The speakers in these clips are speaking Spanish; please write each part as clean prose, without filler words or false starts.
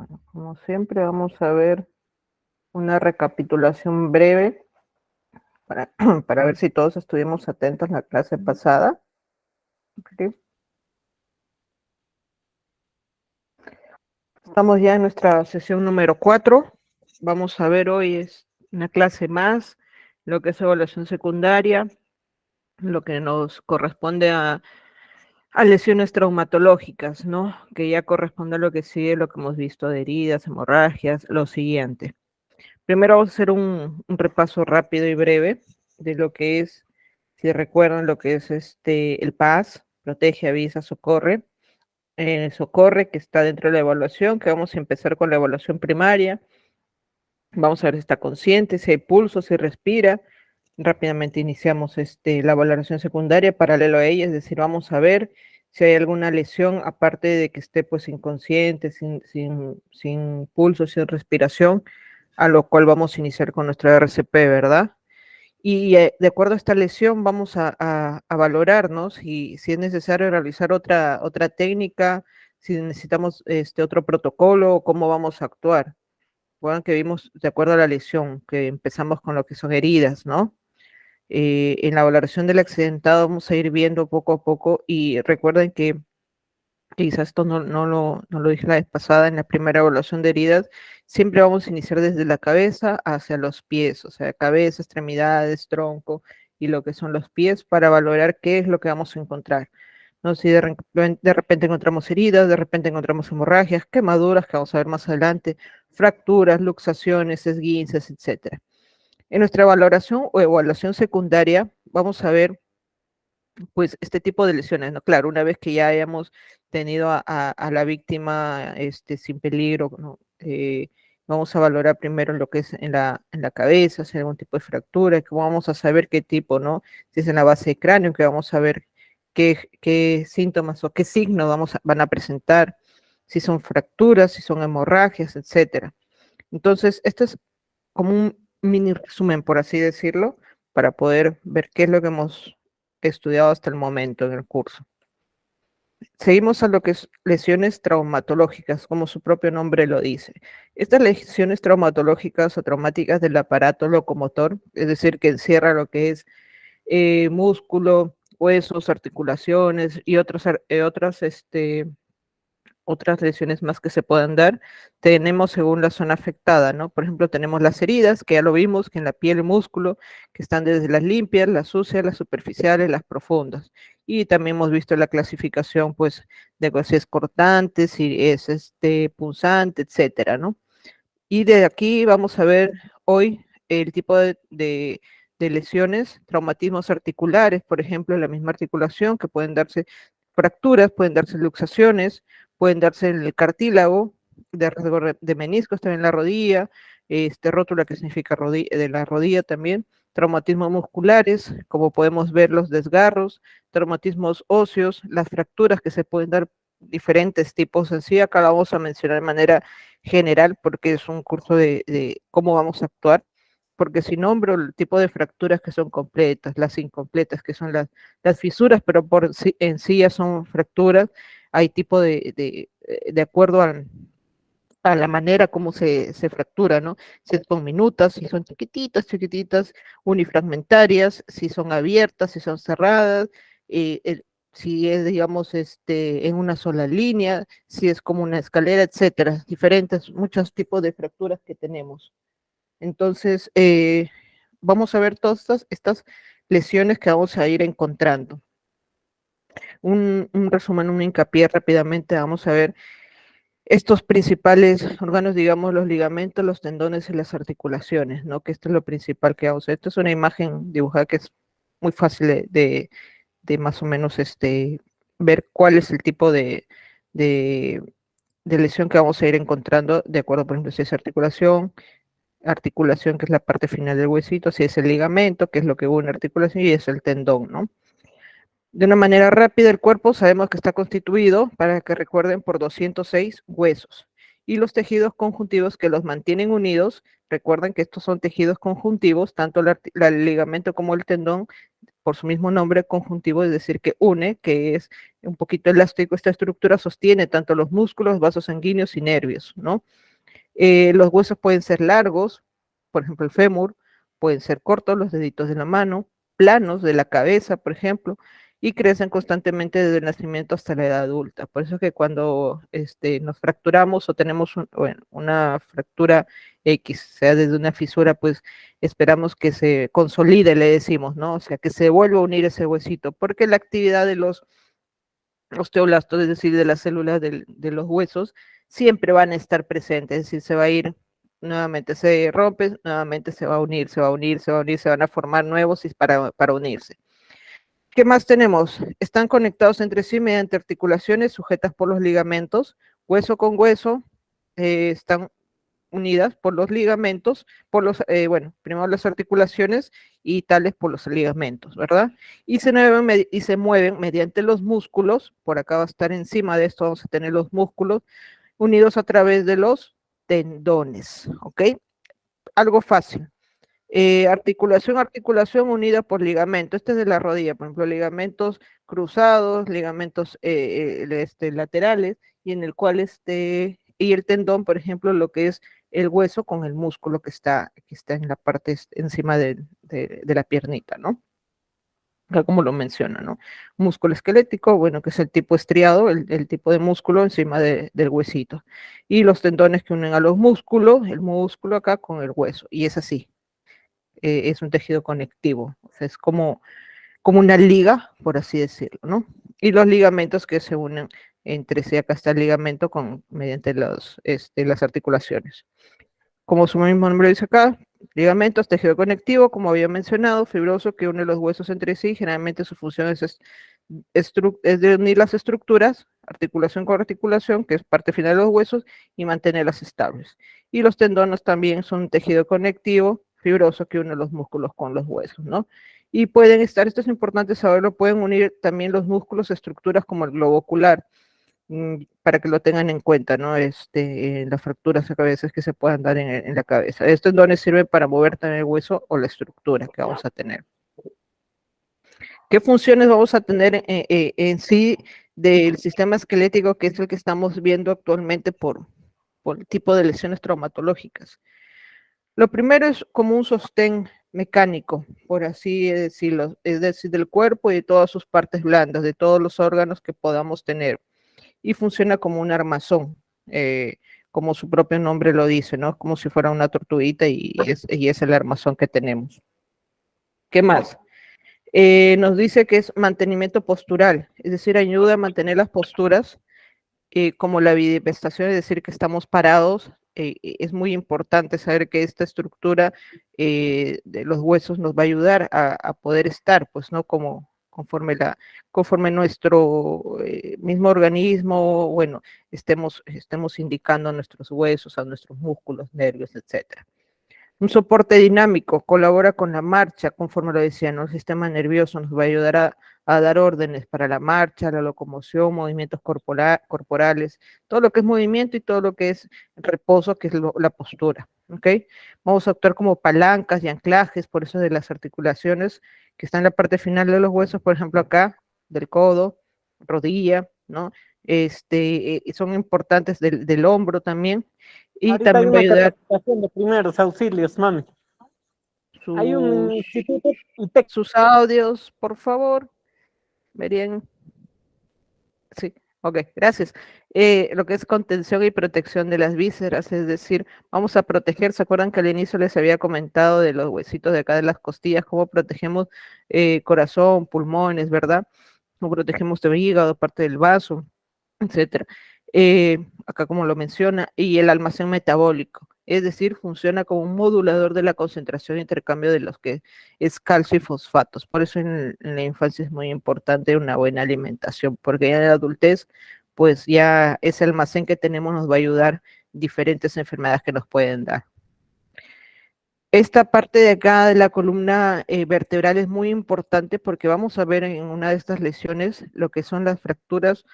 Bueno, como siempre vamos a ver una recapitulación breve para, para ver si todos estuvimos atentos la clase pasada. ¿Ok? Estamos ya en nuestra sesión número 4. Vamos a ver hoy es una clase más, lo que es evaluación secundaria, lo que nos corresponde a lesiones traumatológicas, ¿no? Que ya corresponde a lo que sigue, lo que hemos visto de heridas, hemorragias, lo siguiente. Primero vamos a hacer un repaso rápido y breve de lo que es, si recuerdan, lo que es el PAS, protege, avisa, socorre. Socorre, que está dentro de la evaluación, que vamos a empezar con la evaluación primaria. Vamos a ver si está consciente, si hay pulso, si respira. Rápidamente iniciamos la valoración secundaria paralelo a ella, es decir, vamos a ver si hay alguna lesión, aparte de que esté pues inconsciente, sin pulso, sin respiración, a lo cual vamos a iniciar con nuestra RCP, ¿verdad? Y de acuerdo a esta lesión vamos a valorarnos si es necesario realizar otra técnica, si necesitamos otro protocolo o cómo vamos a actuar. Bueno, que vimos de acuerdo a la lesión, que empezamos con lo que son heridas, ¿no? En la valoración del accidentado vamos a ir viendo poco a poco y recuerden que quizás esto no lo dije la vez pasada en la primera evaluación de heridas, siempre vamos a iniciar desde la cabeza hacia los pies, o sea, cabeza, extremidades, tronco y lo que son los pies para valorar qué es lo que vamos a encontrar. No sé si de repente encontramos heridas, de repente encontramos hemorragias, quemaduras, que vamos a ver más adelante, fracturas, luxaciones, esguinces, etcétera. En nuestra valoración o evaluación secundaria, vamos a ver pues este tipo de lesiones, ¿no? Claro, una vez que ya hayamos tenido a la víctima sin peligro, ¿no? Vamos a valorar primero lo que es en la cabeza, si hay algún tipo de fractura, que vamos a saber qué tipo, ¿no? Si es en la base de cráneo, que vamos a ver qué síntomas o qué signos van a presentar, si son fracturas, si son hemorragias, etcétera. Entonces, esto es como un mini resumen, por así decirlo, para poder ver qué es lo que hemos estudiado hasta el momento en el curso. Seguimos a lo que es lesiones traumatológicas, como su propio nombre lo dice. Estas lesiones traumatológicas o traumáticas del aparato locomotor, es decir, que encierra lo que es músculo, huesos, articulaciones y otras lesiones más que se puedan dar, tenemos según la zona afectada, ¿no? Por ejemplo, tenemos las heridas, que ya lo vimos, que en la piel y músculo, que están desde las limpias, las sucias, las superficiales, las profundas. Y también hemos visto la clasificación, pues, de si es cortante, si es punzante, etcétera, ¿no? Y de aquí vamos a ver hoy el tipo de lesiones, traumatismos articulares, por ejemplo, en la misma articulación, que pueden darse fracturas, pueden darse luxaciones, pueden darse en el cartílago, de rasgo de meniscos, también en la rodilla, rótula que significa de la rodilla también, traumatismos musculares, como podemos ver los desgarros, traumatismos óseos, las fracturas que se pueden dar diferentes tipos en sí, acá la vamos a mencionar de manera general porque es un curso de cómo vamos a actuar, porque si nombro el tipo de fracturas que son completas, las incompletas que son las fisuras, pero en sí ya son fracturas, hay tipo de acuerdo a la manera como se fractura, ¿no? Si son minutas, si son chiquititas, chiquititas, unifragmentarias, si son abiertas, si son cerradas, si es, digamos, en una sola línea, si es como una escalera, etcétera, diferentes, muchos tipos de fracturas que tenemos. Entonces, vamos a ver todas estas lesiones que vamos a ir encontrando. Un resumen, un hincapié rápidamente, vamos a ver estos principales órganos, digamos, los ligamentos, los tendones y las articulaciones, ¿no? Que esto es lo principal que vamos a ver. Esto es una imagen dibujada que es muy fácil de más o menos ver cuál es el tipo de, de lesión que vamos a ir encontrando, de acuerdo, por ejemplo, si es articulación, que es la parte final del huesito, si es el ligamento, que es lo que une articulación, y es el tendón, ¿no? De una manera rápida, el cuerpo sabemos que está constituido, para que recuerden, por 206 huesos. Y los tejidos conjuntivos que los mantienen unidos, recuerden que estos son tejidos conjuntivos, tanto el ligamento como el tendón por su mismo nombre, conjuntivo, es decir, que une, que es un poquito elástico. Esta estructura sostiene tanto los músculos, vasos sanguíneos y nervios, ¿no? Los huesos pueden ser largos, por ejemplo el fémur, pueden ser cortos, los deditos de la mano, planos de la cabeza, por ejemplo, y crecen constantemente desde el nacimiento hasta la edad adulta. Por eso es que cuando nos fracturamos o tenemos una fractura X, sea desde una fisura, pues esperamos que se consolide, le decimos, ¿no? O sea, que se vuelva a unir ese huesito, porque la actividad de los osteoblastos, es decir, de las células de los huesos, siempre van a estar presentes, es decir, se va a ir, nuevamente se rompe, nuevamente se va a unir, se va a unir, se va a unir, se van a formar nuevos para unirse. ¿Qué más tenemos? Están conectados entre sí mediante articulaciones sujetas por los ligamentos, hueso con hueso, están unidas por los ligamentos, primero las articulaciones y tales por los ligamentos, ¿verdad? Y se mueven mediante los músculos, por acá va a estar encima de esto, vamos a tener los músculos unidos a través de los tendones, ¿ok? Algo fácil. Articulación unida por ligamento. Este es de la rodilla, por ejemplo, ligamentos cruzados, ligamentos laterales, y en el cual y el tendón, por ejemplo, lo que es el hueso con el músculo que está en la parte encima de la piernita, ¿no? Acá como lo menciona, ¿no? Músculo esquelético, bueno, que es el tipo estriado, el tipo de músculo encima del huesito. Y los tendones que unen a los músculos, el músculo acá con el hueso, y es así. Es un tejido conectivo, o sea, es como una liga, por así decirlo, ¿no? Y los ligamentos que se unen entre sí, acá está el ligamento mediante las articulaciones. Como su mismo nombre dice acá, ligamentos, tejido conectivo, como había mencionado, fibroso que une los huesos entre sí, generalmente su función es de unir las estructuras, articulación con articulación, que es parte final de los huesos, y mantenerlas estables. Y los tendones también son un tejido conectivo, fibroso, que une los músculos con los huesos, ¿no? Y pueden estar, esto es importante saberlo, pueden unir también los músculos a estructuras como el globo ocular, para que lo tengan en cuenta, ¿no? Las fracturas a veces que se puedan dar en la cabeza. Estos tendones sirven para mover también el hueso o la estructura que vamos a tener. ¿Qué funciones vamos a tener en sí del sistema esquelético, que es el que estamos viendo actualmente por el tipo de lesiones traumatológicas? Lo primero es como un sostén mecánico, por así decirlo, es decir, del cuerpo y de todas sus partes blandas, de todos los órganos que podamos tener. Y funciona como un armazón, como su propio nombre lo dice, ¿no? Como si fuera una tortuguita y es el armazón que tenemos. ¿Qué más? Nos dice que es mantenimiento postural, es decir, ayuda a mantener las posturas como la bidipestación, es decir, que estamos parados. Es muy importante saber que esta estructura de los huesos nos va a ayudar a poder estar, pues, ¿no? Conforme nuestro mismo organismo, bueno, estemos indicando a nuestros huesos, a nuestros músculos, nervios, etcétera. Un soporte dinámico colabora con la marcha, conforme lo decía, ¿no? El sistema nervioso nos va a ayudar a dar órdenes para la marcha, la locomoción, movimientos corporales, todo lo que es movimiento y todo lo que es reposo, que es la postura, ¿ok? Vamos a actuar como palancas y anclajes, por eso de las articulaciones que están en la parte final de los huesos, por ejemplo acá, del codo, rodilla, ¿no? Son importantes del hombro también, y Ahorita hay también va a una ayudar capacitación de primeros auxilios, mami. Hay un sus, instituto ITEC. sus audios, por favor. Verían. Sí, ok, gracias. Lo que es contención y protección de las vísceras, es decir, vamos a proteger, ¿se acuerdan que al inicio les había comentado de los huesitos de acá de las costillas, cómo protegemos corazón, pulmones, ¿verdad? Cómo protegemos el hígado, parte del vaso, etcétera. Acá como lo menciona, y el almacén metabólico, es decir, funciona como un modulador de la concentración e intercambio de los que es calcio y fosfatos. Por eso en la infancia es muy importante una buena alimentación, porque ya en la adultez, pues ya ese almacén que tenemos nos va a ayudar diferentes enfermedades que nos pueden dar. Esta parte de acá de la columna vertebral es muy importante porque vamos a ver en una de estas lesiones lo que son las fracturas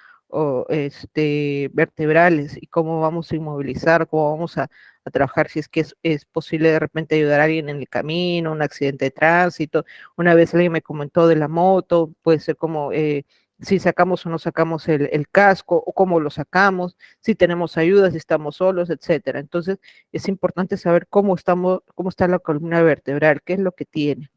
vertebrales y cómo vamos a inmovilizar, cómo vamos a trabajar, si es que es posible de repente ayudar a alguien en el camino, un accidente de tránsito. Una vez alguien me comentó de la moto, puede ser como si sacamos o no sacamos el casco, o cómo lo sacamos, si tenemos ayuda, si estamos solos, etcétera. Entonces, es importante saber cómo está la columna vertebral, qué es lo que tiene.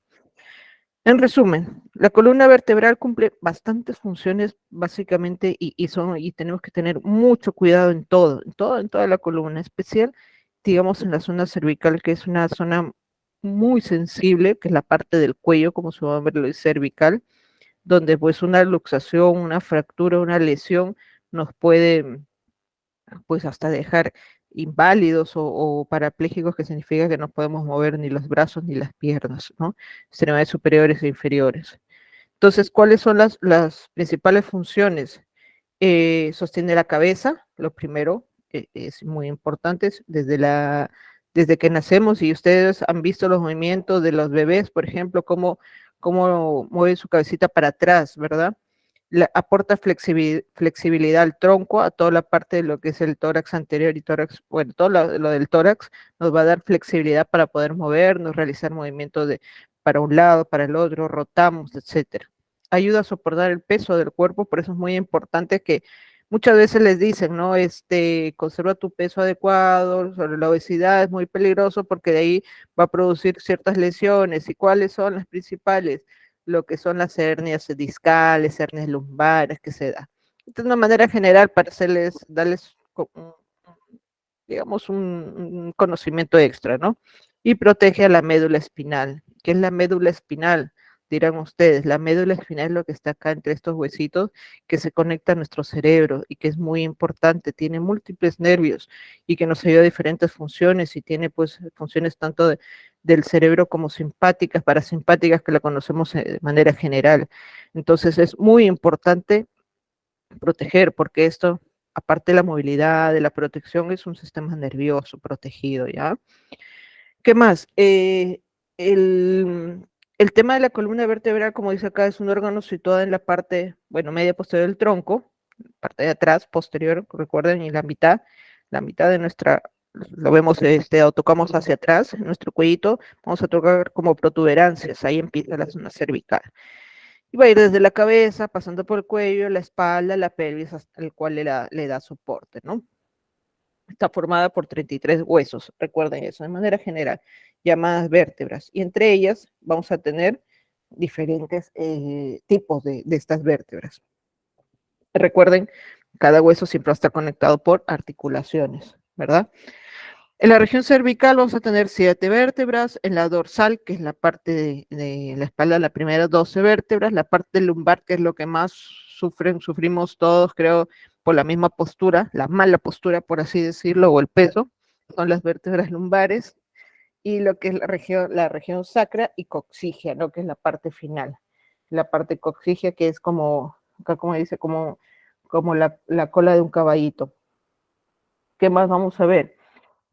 En resumen, la columna vertebral cumple bastantes funciones básicamente y tenemos que tener mucho cuidado en toda la columna, en especial, digamos, en la zona cervical, que es una zona muy sensible, que es la parte del cuello, como se va a ver, lo cervical, donde pues una luxación, una fractura, una lesión nos puede pues hasta dejar inválidos o parapléjicos, que significa que no podemos mover ni los brazos ni las piernas, ¿no? Extremidades superiores e inferiores. Entonces, ¿cuáles son las principales funciones? Sostiene la cabeza, lo primero, es muy importante, desde que nacemos, y ustedes han visto los movimientos de los bebés, por ejemplo, cómo mueven su cabecita para atrás, ¿verdad? Aporta flexibilidad al tronco, a toda la parte de lo que es el tórax anterior y tórax, bueno, todo lo del tórax nos va a dar flexibilidad para poder movernos, realizar movimientos para un lado, para el otro, rotamos, etcétera. Ayuda a soportar el peso del cuerpo, por eso es muy importante que muchas veces les dicen, ¿no? Conserva tu peso adecuado, sobre la obesidad es muy peligroso porque de ahí va a producir ciertas lesiones. ¿Y cuáles son las principales? Lo que son las hernias discales, hernias lumbares que se da. Esta es una manera general para darles, digamos, un conocimiento extra, ¿no? Y protege a la médula espinal. ¿Qué es la médula espinal? Dirán ustedes, la médula espinal es lo que está acá entre estos huesitos que se conecta a nuestro cerebro y que es muy importante, tiene múltiples nervios y que nos ayuda a diferentes funciones y tiene pues funciones tanto del cerebro como simpáticas, parasimpáticas, que la conocemos de manera general. Entonces es muy importante proteger porque esto, aparte de la movilidad, de la protección, es un sistema nervioso protegido, ¿ya? ¿Qué más? El tema de la columna vertebral, como dice acá, es un órgano situado en la parte, bueno, media posterior del tronco, parte de atrás, posterior, recuerden, y la mitad de nuestra, lo vemos, o tocamos hacia atrás, en nuestro cuellito, vamos a tocar como protuberancias, ahí empieza la zona cervical. Y va a ir desde la cabeza, pasando por el cuello, la espalda, la pelvis, hasta el cual le da soporte, ¿no? Está formada por 33 huesos, recuerden eso, de manera general, llamadas vértebras. Y entre ellas vamos a tener diferentes tipos de estas vértebras. Recuerden, cada hueso siempre está conectado por articulaciones, ¿verdad? En la región cervical vamos a tener 7 vértebras, en la dorsal, que es la parte de la espalda, la primera 12 vértebras, la parte lumbar, que es lo que más sufrimos todos, creo, por la misma postura, la mala postura, por así decirlo, o el peso, son las vértebras lumbares, y lo que es la región sacra y coxígea, ¿no? Que es la parte final. La parte coxígea, que es como, acá como dice, como la cola de un caballito. ¿Qué más vamos a ver?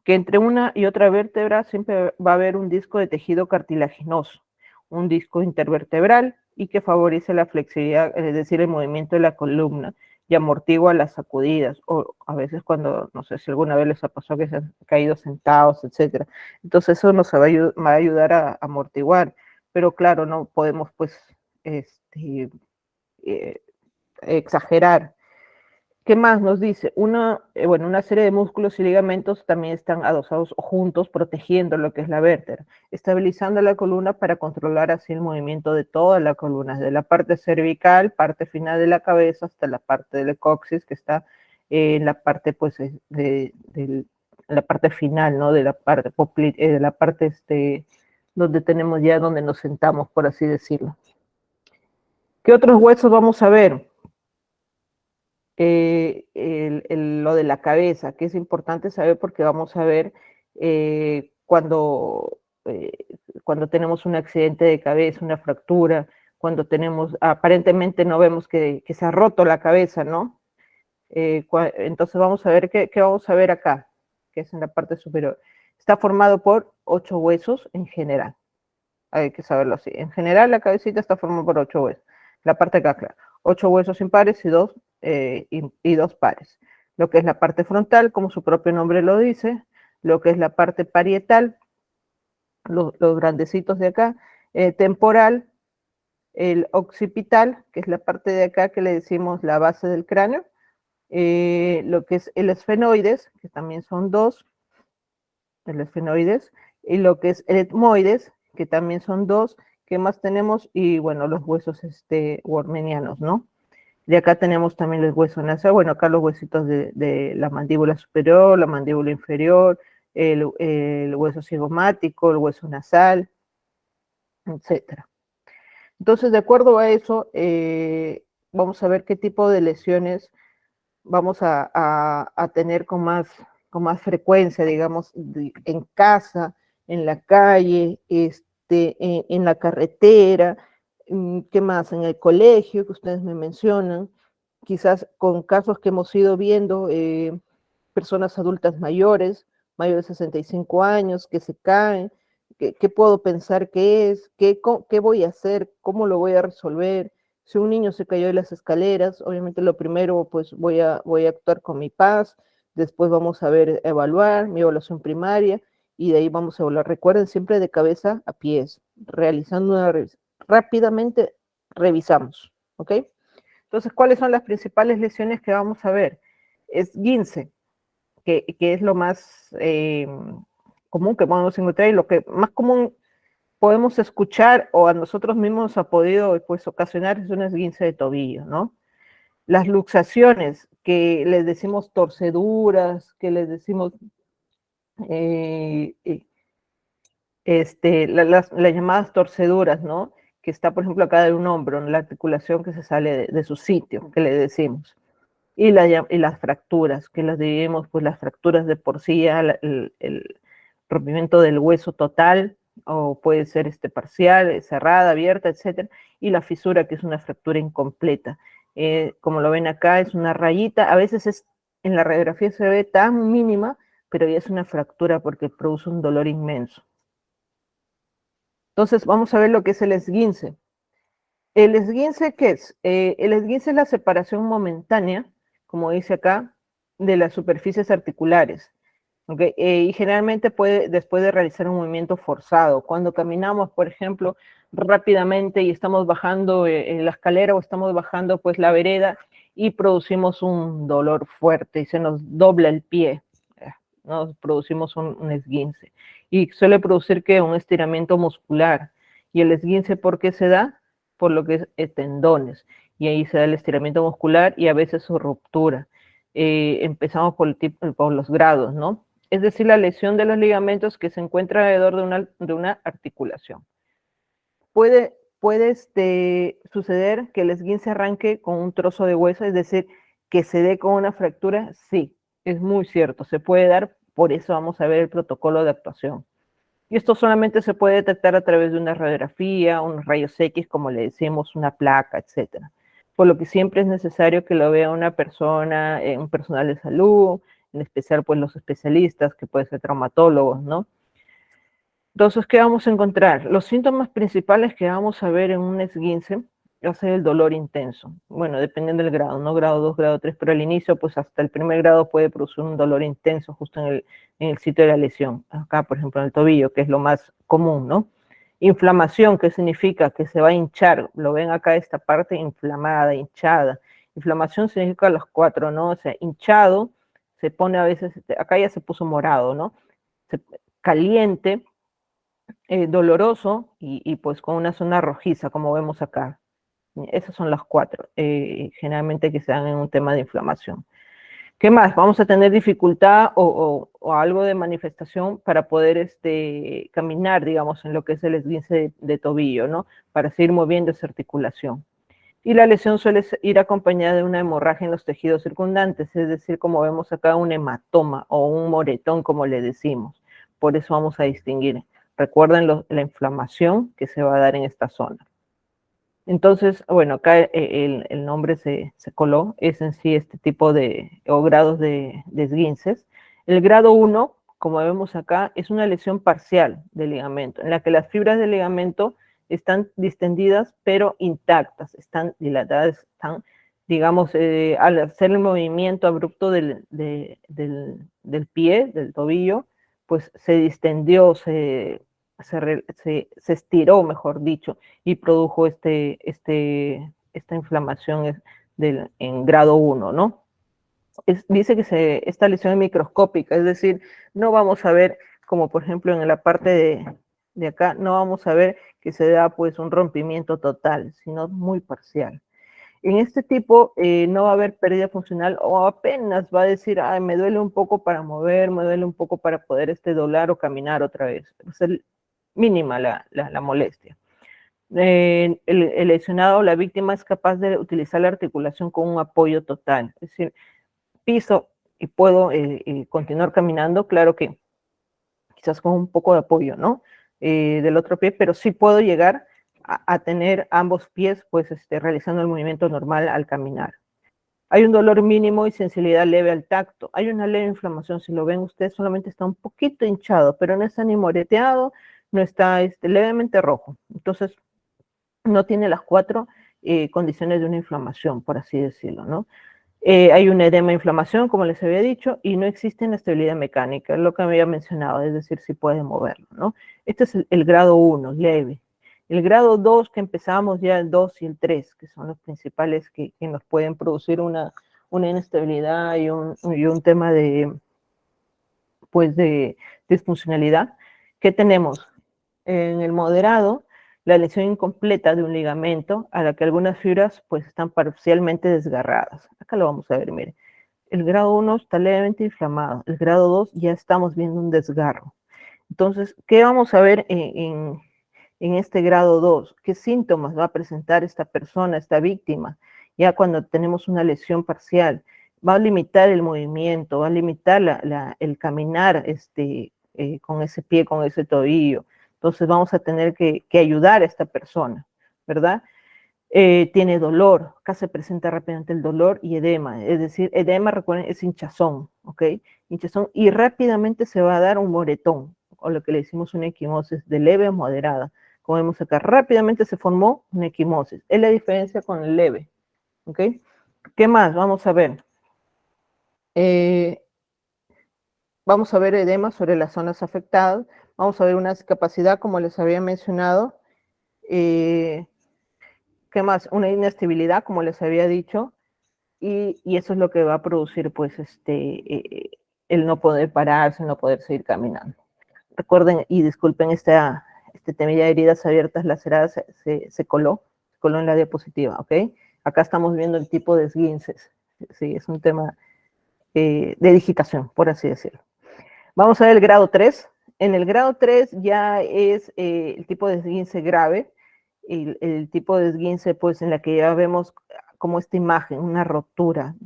Que entre una y otra vértebra siempre va a haber un disco de tejido cartilaginoso, un disco intervertebral y que favorece la flexibilidad, es decir, el movimiento de la columna y amortigua las sacudidas, o a veces cuando, no sé si alguna vez les ha pasado que se han caído sentados, etcétera. Entonces eso nos va a ayudar a amortiguar, pero claro, no podemos pues eh, exagerar. ¿Qué más nos dice? Una serie de músculos y ligamentos también están adosados o juntos, protegiendo lo que es la vértebra, estabilizando la columna para controlar así el movimiento de toda la columna, desde la parte cervical, parte final de la cabeza, hasta la parte del coxis, que está en la parte, pues, la parte final, ¿no? De la parte, donde tenemos ya donde nos sentamos, por así decirlo. ¿Qué otros huesos vamos a ver? Lo de la cabeza, que es importante saber porque vamos a ver cuando tenemos un accidente de cabeza, una fractura, cuando aparentemente no vemos que se ha roto la cabeza, ¿no? Entonces vamos a ver qué vamos a ver acá, que es en la parte superior. Está formado por 8 huesos en general. Hay que saberlo así. En general, la cabecita está formada por 8 huesos. La parte acá, claro. 8 huesos impares y 2 y dos pares. Lo que es la parte frontal, como su propio nombre lo dice, lo que es la parte parietal, los grandecitos de acá, temporal, el occipital, que es la parte de acá que le decimos la base del cráneo, lo que es el esfenoides, que también son dos, el esfenoides, y lo que es el etmoides, que también son dos. ¿Qué más tenemos? Y bueno, los huesos wormenianos, ¿no? De acá tenemos también el hueso nasal, bueno, acá los huesitos de la mandíbula superior, la mandíbula inferior, el hueso cigomático, el hueso nasal, etcétera. Entonces, de acuerdo a eso, vamos a ver qué tipo de lesiones vamos a tener con más frecuencia, digamos, en casa, en la calle, en la carretera, ¿qué más? En el colegio, que ustedes me mencionan, quizás con casos que hemos ido viendo, personas adultas mayores, mayores de 65 años, que se caen, ¿qué puedo pensar que es? ¿Qué voy a hacer? ¿Cómo lo voy a resolver? Si un niño se cayó de las escaleras, obviamente lo primero, pues voy a actuar con mi paz, después vamos a ver, evaluar mi evaluación primaria, y de ahí vamos a evaluar. Recuerden siempre de cabeza a pies, realizando una revisión. Rápidamente revisamos, ¿ok? Entonces, ¿cuáles son las principales lesiones que vamos a ver? Esguince, que es lo más común que podemos encontrar y lo que más común podemos escuchar o a nosotros mismos ha podido pues ocasionar es un esguince de tobillo, ¿no? Las luxaciones, que les decimos torceduras, que les decimos las llamadas torceduras, ¿no? Que está, por ejemplo, acá de un hombro, en la articulación que se sale de su sitio, que le decimos. Y las fracturas, que las dividimos, pues las fracturas de porcilla, el rompimiento del hueso total, o puede ser parcial, cerrada, abierta, etcétera, y la fisura, que es una fractura incompleta. Como lo ven acá, es una rayita, a veces en la radiografía se ve tan mínima, pero ya es una fractura porque produce un dolor inmenso. Entonces, vamos a ver lo que es el esguince. ¿El esguince qué es? El esguince es la separación momentánea, como dice acá, de las superficies articulares. ¿Okay? Y generalmente puede después de realizar un movimiento forzado. Cuando caminamos, por ejemplo, rápidamente y estamos bajando en la escalera o estamos bajando pues la vereda y producimos un dolor fuerte y se nos dobla el pie, nos producimos un esguince. Y suele producir que un estiramiento muscular. ¿Y el esguince por qué se da? Por lo que es tendones. Y ahí se da el estiramiento muscular y a veces su ruptura. Empezamos por los grados, ¿no? Es decir, la lesión de los ligamentos que se encuentra alrededor de una articulación. Puede suceder que el esguince arranque con un trozo de hueso, es decir, que se dé con una fractura. Sí, es muy cierto, se puede dar, por eso vamos a ver el protocolo de actuación. Y esto solamente se puede detectar a través de una radiografía, unos rayos X, como le decimos, una placa, etcétera. Por lo que siempre es necesario que lo vea una persona, un personal de salud, en especial pues los especialistas, que pueden ser traumatólogos, ¿no? Entonces, ¿qué vamos a encontrar? Los síntomas principales que vamos a ver en un esguince va a ser el dolor intenso. Bueno, dependiendo del grado, ¿no? Grado 2, grado 3, pero al inicio, pues hasta el primer grado puede producir un dolor intenso justo en el sitio de la lesión. Acá, por ejemplo, en el tobillo, que es lo más común, ¿no? Inflamación, ¿qué significa? Que se va a hinchar. Lo ven acá, esta parte inflamada, hinchada. Inflamación significa los cuatro, ¿no? O sea, hinchado, se pone a veces, acá ya se puso morado, ¿no? Caliente, doloroso y pues con una zona rojiza, como vemos acá. Esas son las cuatro, generalmente que se dan en un tema de inflamación. ¿Qué más? Vamos a tener dificultad o algo de manifestación para poder caminar, digamos, en lo que es el esguince de tobillo, ¿no? Para seguir moviendo esa articulación. Y la lesión suele ir acompañada de una hemorragia en los tejidos circundantes, es decir, como vemos acá, un hematoma o un moretón, como le decimos. Por eso vamos a distinguir. Recuerden la inflamación que se va a dar en esta zona. Entonces, bueno, acá el nombre se coló, es en sí este tipo o grados de esguinces. El grado 1, como vemos acá, es una lesión parcial del ligamento, en la que las fibras del ligamento están distendidas pero intactas, están dilatadas, están digamos, al hacer el movimiento abrupto del pie, del tobillo, pues se distendió, se estiró, mejor dicho, y produjo esta inflamación en grado 1, ¿no? Dice que esta lesión es microscópica, es decir, no vamos a ver, como por ejemplo en la parte de acá, no vamos a ver que se da pues un rompimiento total, sino muy parcial. En este tipo no va a haber pérdida funcional o apenas va a decir, ay, me duele un poco para mover, me duele un poco para poder doblar o caminar otra vez. Es mínima la molestia. El lesionado o la víctima es capaz de utilizar la articulación con un apoyo total, es decir, piso y puedo continuar caminando, claro que quizás con un poco de apoyo, ¿no? Del otro pie, pero sí puedo llegar a tener ambos pies, pues, realizando el movimiento normal al caminar. Hay un dolor mínimo y sensibilidad leve al tacto. Hay una leve inflamación, si lo ven ustedes, solamente está un poquito hinchado, pero no está ni moreteado, no está levemente rojo. Entonces, no tiene las 4 condiciones de una inflamación, por así decirlo, ¿no? Hay un edema inflamación, como les había dicho, y no existe inestabilidad mecánica, es lo que había mencionado, es decir, si puede moverlo, ¿no? Este es el grado 1, leve. El grado 2, que empezamos ya el 2 y el 3, que son los principales que nos pueden producir una inestabilidad y un tema pues de disfuncionalidad. ¿Qué tenemos? En el moderado, la lesión incompleta de un ligamento a la que algunas fibras pues están parcialmente desgarradas. Acá lo vamos a ver, mire. El grado 1 está levemente inflamado. El grado 2 ya estamos viendo un desgarro. Entonces, ¿qué vamos a ver en este grado 2? ¿Qué síntomas va a presentar esta persona, esta víctima? Ya cuando tenemos una lesión parcial, va a limitar el movimiento, va a limitar el caminar con ese pie, con ese tobillo. Entonces vamos a tener que ayudar a esta persona, ¿verdad? Tiene dolor, acá se presenta rápidamente el dolor y edema, es decir, edema, recuerden, es hinchazón, ¿ok? Hinchazón y rápidamente se va a dar un moretón, o lo que le decimos una equimosis de leve a moderada. Como vemos acá, rápidamente se formó una equimosis. Es la diferencia con el leve, ¿ok? ¿Qué más? Vamos a ver. Vamos a ver edema sobre las zonas afectadas. Vamos a ver una discapacidad, como les había mencionado. ¿Qué más? Una inestabilidad, como les había dicho. Y eso es lo que va a producir, pues, el no poder pararse, el no poder seguir caminando. Recuerden y disculpen este tema de heridas abiertas laceradas, se coló en la diapositiva, ¿ok? Acá estamos viendo el tipo de esguinces. Sí, es un tema de digitación, por así decirlo. Vamos a ver el grado 3. En el grado 3 ya es el tipo de esguince grave, el tipo de esguince, pues, en la que ya vemos como esta imagen, una rotura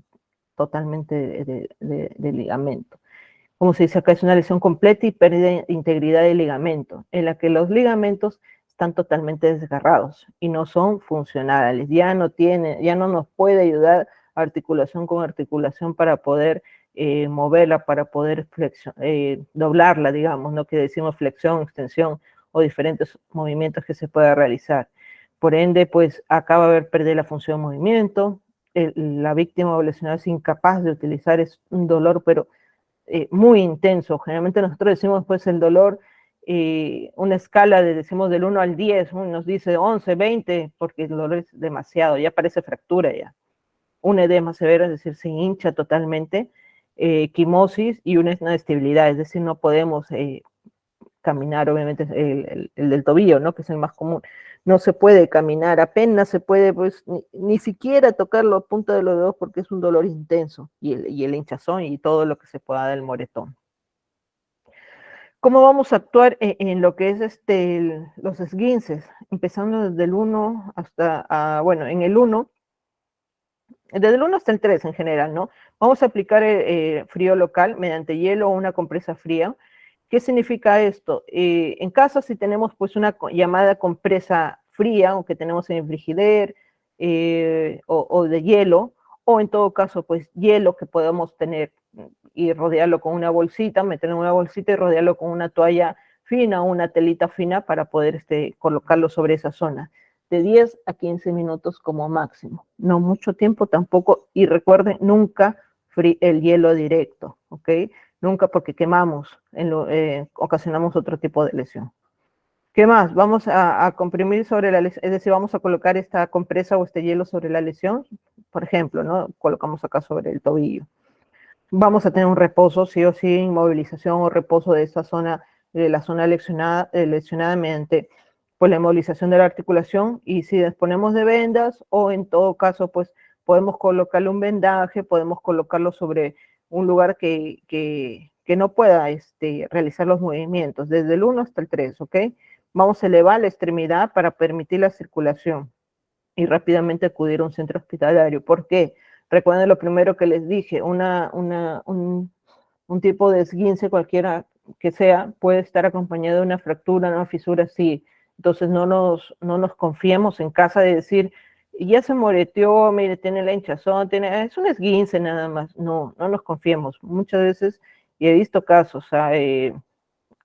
totalmente de ligamento. Como se dice acá, es una lesión completa y pérdida de integridad del ligamento, en la que los ligamentos están totalmente desgarrados y no son funcionales. Ya no nos puede ayudar articulación con articulación para poder moverla, para poder doblarla, digamos, ¿no? Que decimos flexión, extensión o diferentes movimientos que se pueda realizar. Por ende, pues acá va a haber pérdida de la función de movimiento, la víctima o lesionada es incapaz de utilizar, es un dolor, pero muy intenso. Generalmente nosotros decimos, pues, el dolor, una escala decimos del 1 al 10, nos dice 11, 20, porque el dolor es demasiado, ya parece fractura ya. Un edema severo, es decir, se hincha totalmente, quimosis y una inestabilidad, es decir, no podemos caminar, obviamente, el del tobillo, ¿no? Que es el más común. No se puede caminar, apenas se puede, pues, ni siquiera tocar la punta de los dedos porque es un dolor intenso, y el hinchazón y todo lo que se pueda del moretón. ¿Cómo vamos a actuar en lo que es los esguinces? Empezando desde el 1 hasta, bueno, en el 1, desde el 1 hasta el 3 en general, ¿no? Vamos a aplicar frío local mediante hielo o una compresa fría. ¿Qué significa esto? En casa, si tenemos pues una llamada compresa fría, o que tenemos en el frigider, o de hielo, o en todo caso, pues hielo que podemos tener y rodearlo con una bolsita, meterlo en una bolsita y rodearlo con una toalla fina o una telita fina para poder colocarlo sobre esa zona. de 10 a 15 minutos como máximo. No mucho tiempo tampoco, y recuerden, nunca el hielo directo, ¿ok? Nunca, porque quemamos, ocasionamos otro tipo de lesión. ¿Qué más? Vamos a comprimir sobre la lesión, es decir, vamos a colocar esta compresa o este hielo sobre la lesión, por ejemplo, ¿no? Colocamos acá sobre el tobillo. Vamos a tener un reposo, sí o sí, inmovilización o reposo de esta zona, de la zona lesionada mediante pues, la inmovilización de la articulación, y si disponemos de vendas, o en todo caso, pues podemos colocarle un vendaje, podemos colocarlo sobre un lugar que no pueda realizar los movimientos, desde el 1 hasta el 3, ¿ok? Vamos a elevar la extremidad para permitir la circulación y rápidamente acudir a un centro hospitalario. ¿Por qué? Recuerden lo primero que les dije, un tipo de esguince cualquiera que sea puede estar acompañado de una fractura, una fisura, sí. Entonces no nos confiemos en casa de decir, ya se moreteó, mire, tiene la hinchazón, es un esguince nada más. No nos confiemos. Muchas veces, y he visto casos,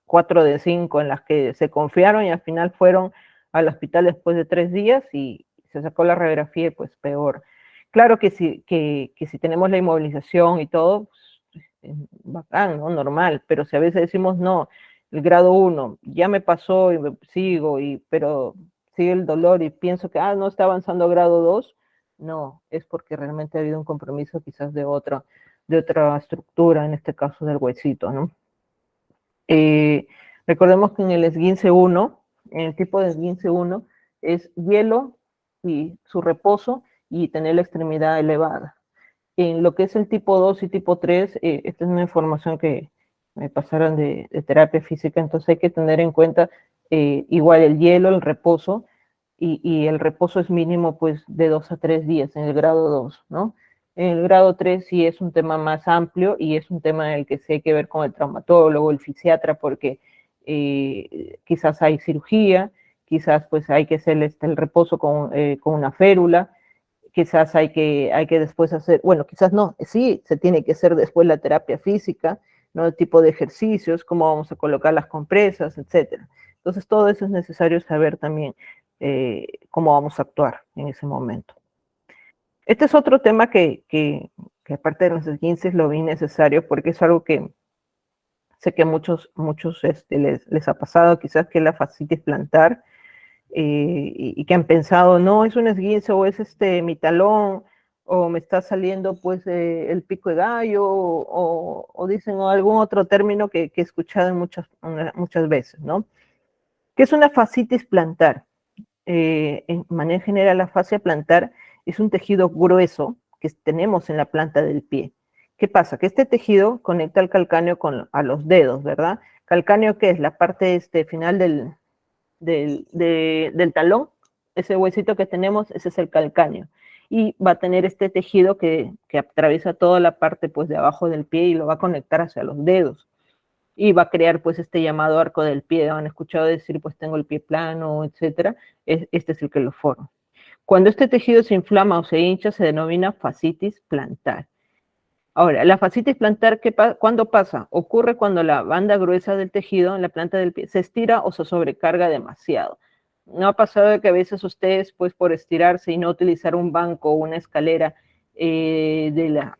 4 de 5 en las que se confiaron y al final fueron al hospital después de 3 días y se sacó la radiografía y pues peor. Claro que si tenemos la inmovilización y todo, pues, bacán, ¿no? Normal, pero si a veces decimos no, el grado 1 ya me pasó y sigo, pero sigue el dolor y pienso que no está avanzando a grado 2, no, es porque realmente ha habido un compromiso quizás de otra estructura, en este caso del huesito, ¿no? Recordemos que en el esguince 1, en el tipo de esguince 1, es hielo y su reposo y tener la extremidad elevada. En lo que es el tipo 2 y tipo 3, esta es una información que me pasaron de terapia física, entonces hay que tener en cuenta igual el hielo, el reposo, y el reposo es mínimo pues de 2 a 3 días en el grado 2, ¿no? En el grado 3 sí es un tema más amplio y es un tema en el que sí hay que ver con el traumatólogo, el fisiatra, porque quizás hay cirugía, quizás pues hay que hacer el reposo con una férula, quizás hay que después hacer, bueno, quizás no, sí, se tiene que hacer después la terapia física, ¿no? El tipo de ejercicios, cómo vamos a colocar las compresas, etcétera. Entonces todo eso es necesario saber también cómo vamos a actuar en ese momento. Este es otro tema que aparte de los esguinces lo vi necesario porque es algo que sé que muchos les ha pasado, quizás que la fascitis plantar, y que han pensado, no, es un esguince o es mi talón, o me está saliendo pues el pico de gallo, o dicen o algún otro término que he escuchado muchas veces, ¿no? ¿Qué es una fascitis plantar? En manera general, la fascia plantar es un tejido grueso que tenemos en la planta del pie. ¿Qué pasa? Que este tejido conecta el calcáneo a los dedos, ¿verdad? Calcáneo, ¿qué es? La parte final del talón, ese huesito que tenemos, ese es el calcáneo. Y va a tener este tejido que atraviesa toda la parte pues de abajo del pie y lo va a conectar hacia los dedos. Y va a crear pues este llamado arco del pie. Han escuchado decir pues tengo el pie plano, etcétera. Este es el que lo forma. Cuando este tejido se inflama o se hincha se denomina fascitis plantar. Ahora, la fascitis plantar, ¿cuándo pasa? Ocurre cuando la banda gruesa del tejido en la planta del pie se estira o se sobrecarga demasiado. ¿No ha pasado de que a veces ustedes, pues por estirarse y no utilizar un banco o una escalera de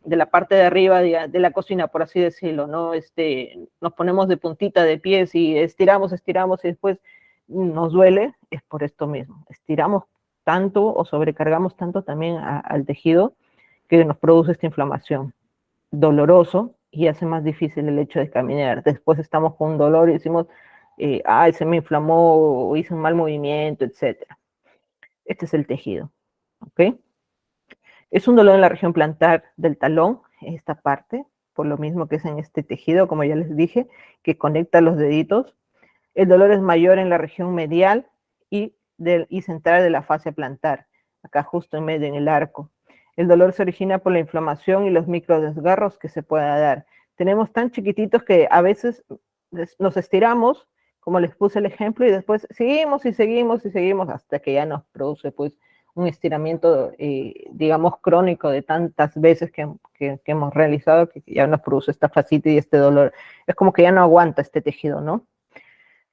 la parte de arriba de la cocina, por así decirlo, ¿no? Nos ponemos de puntita de pies y estiramos y después nos duele? Es por esto mismo. Estiramos tanto o sobrecargamos tanto también al tejido que nos produce esta inflamación, doloroso, y hace más difícil el hecho de caminar. Después estamos con un dolor y decimos, se me inflamó, o hice un mal movimiento, etc. Este es el tejido, ¿ok? Es un dolor en la región plantar del talón, esta parte, por lo mismo que es en este tejido, como ya les dije, que conecta los deditos. El dolor es mayor en la región medial y central de la fascia plantar, acá justo en medio, en el arco. El dolor se origina por la inflamación y los microdesgarros que se pueda dar. Tenemos tan chiquititos que a veces nos estiramos, como les puse el ejemplo, y después seguimos y seguimos y seguimos hasta que ya nos produce pues un estiramiento, digamos, crónico de tantas veces que hemos realizado, que ya nos produce esta fascitis y este dolor. Es como que ya no aguanta este tejido, ¿no?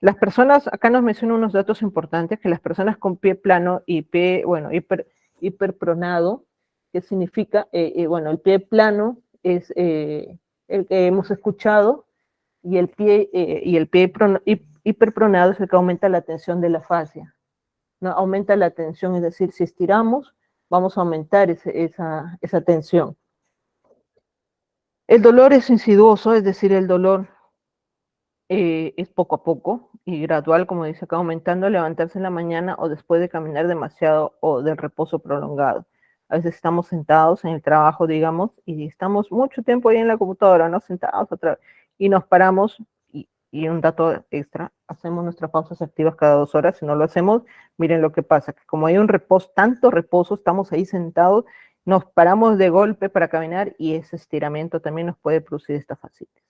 Las personas, acá nos mencionan unos datos importantes, que las personas con pie plano y pie, bueno, hiperpronado, que significa, bueno, el pie plano es el que hemos escuchado, y el pie hiperpronado es el que aumenta la tensión de la fascia, ¿no? Aumenta la tensión, es decir, si estiramos, vamos a aumentar esa tensión. El dolor es insiduoso, es decir, el dolor es poco a poco y gradual, como dice acá, aumentando al levantarse en la mañana o después de caminar demasiado o del reposo prolongado. A veces estamos sentados en el trabajo, digamos, y estamos mucho tiempo ahí en la computadora, ¿no? Sentados otra vez, y nos paramos, y un dato extra, hacemos nuestras pausas activas cada 2 horas. Si no lo hacemos, miren lo que pasa, que como hay un reposo, tanto reposo, estamos ahí sentados, nos paramos de golpe para caminar y ese estiramiento también nos puede producir esta fascitis.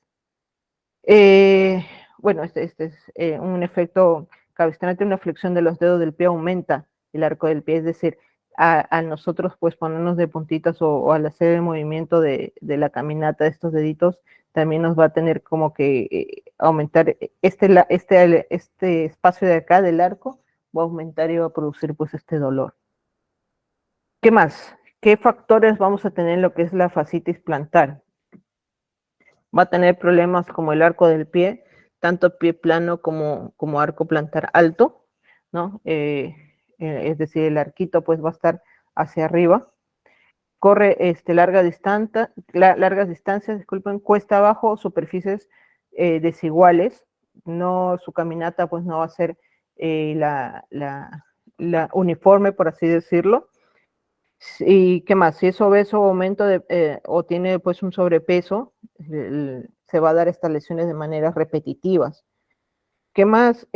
Bueno, este es un efecto cabestrante, una flexión de los dedos del pie aumenta el arco del pie, es decir, a nosotros pues ponernos de puntitas o al hacer el movimiento de la caminata de estos deditos, también nos va a tener como que aumentar este espacio de acá del arco, va a aumentar y va a producir pues este dolor. ¿Qué más? ¿Qué factores vamos a tener en lo que es la fascitis plantar? Va a tener problemas como el arco del pie, tanto pie plano como arco plantar alto, ¿no? Es decir, el arquito pues va a estar hacia arriba. Corre largas distancias, disculpen, cuesta abajo, superficies desiguales. No, su caminata pues no va a ser la uniforme, por así decirlo. ¿Y qué más? Si es obeso o aumento o tiene pues un sobrepeso, se va a dar estas lesiones de maneras repetitivas. ¿Qué más?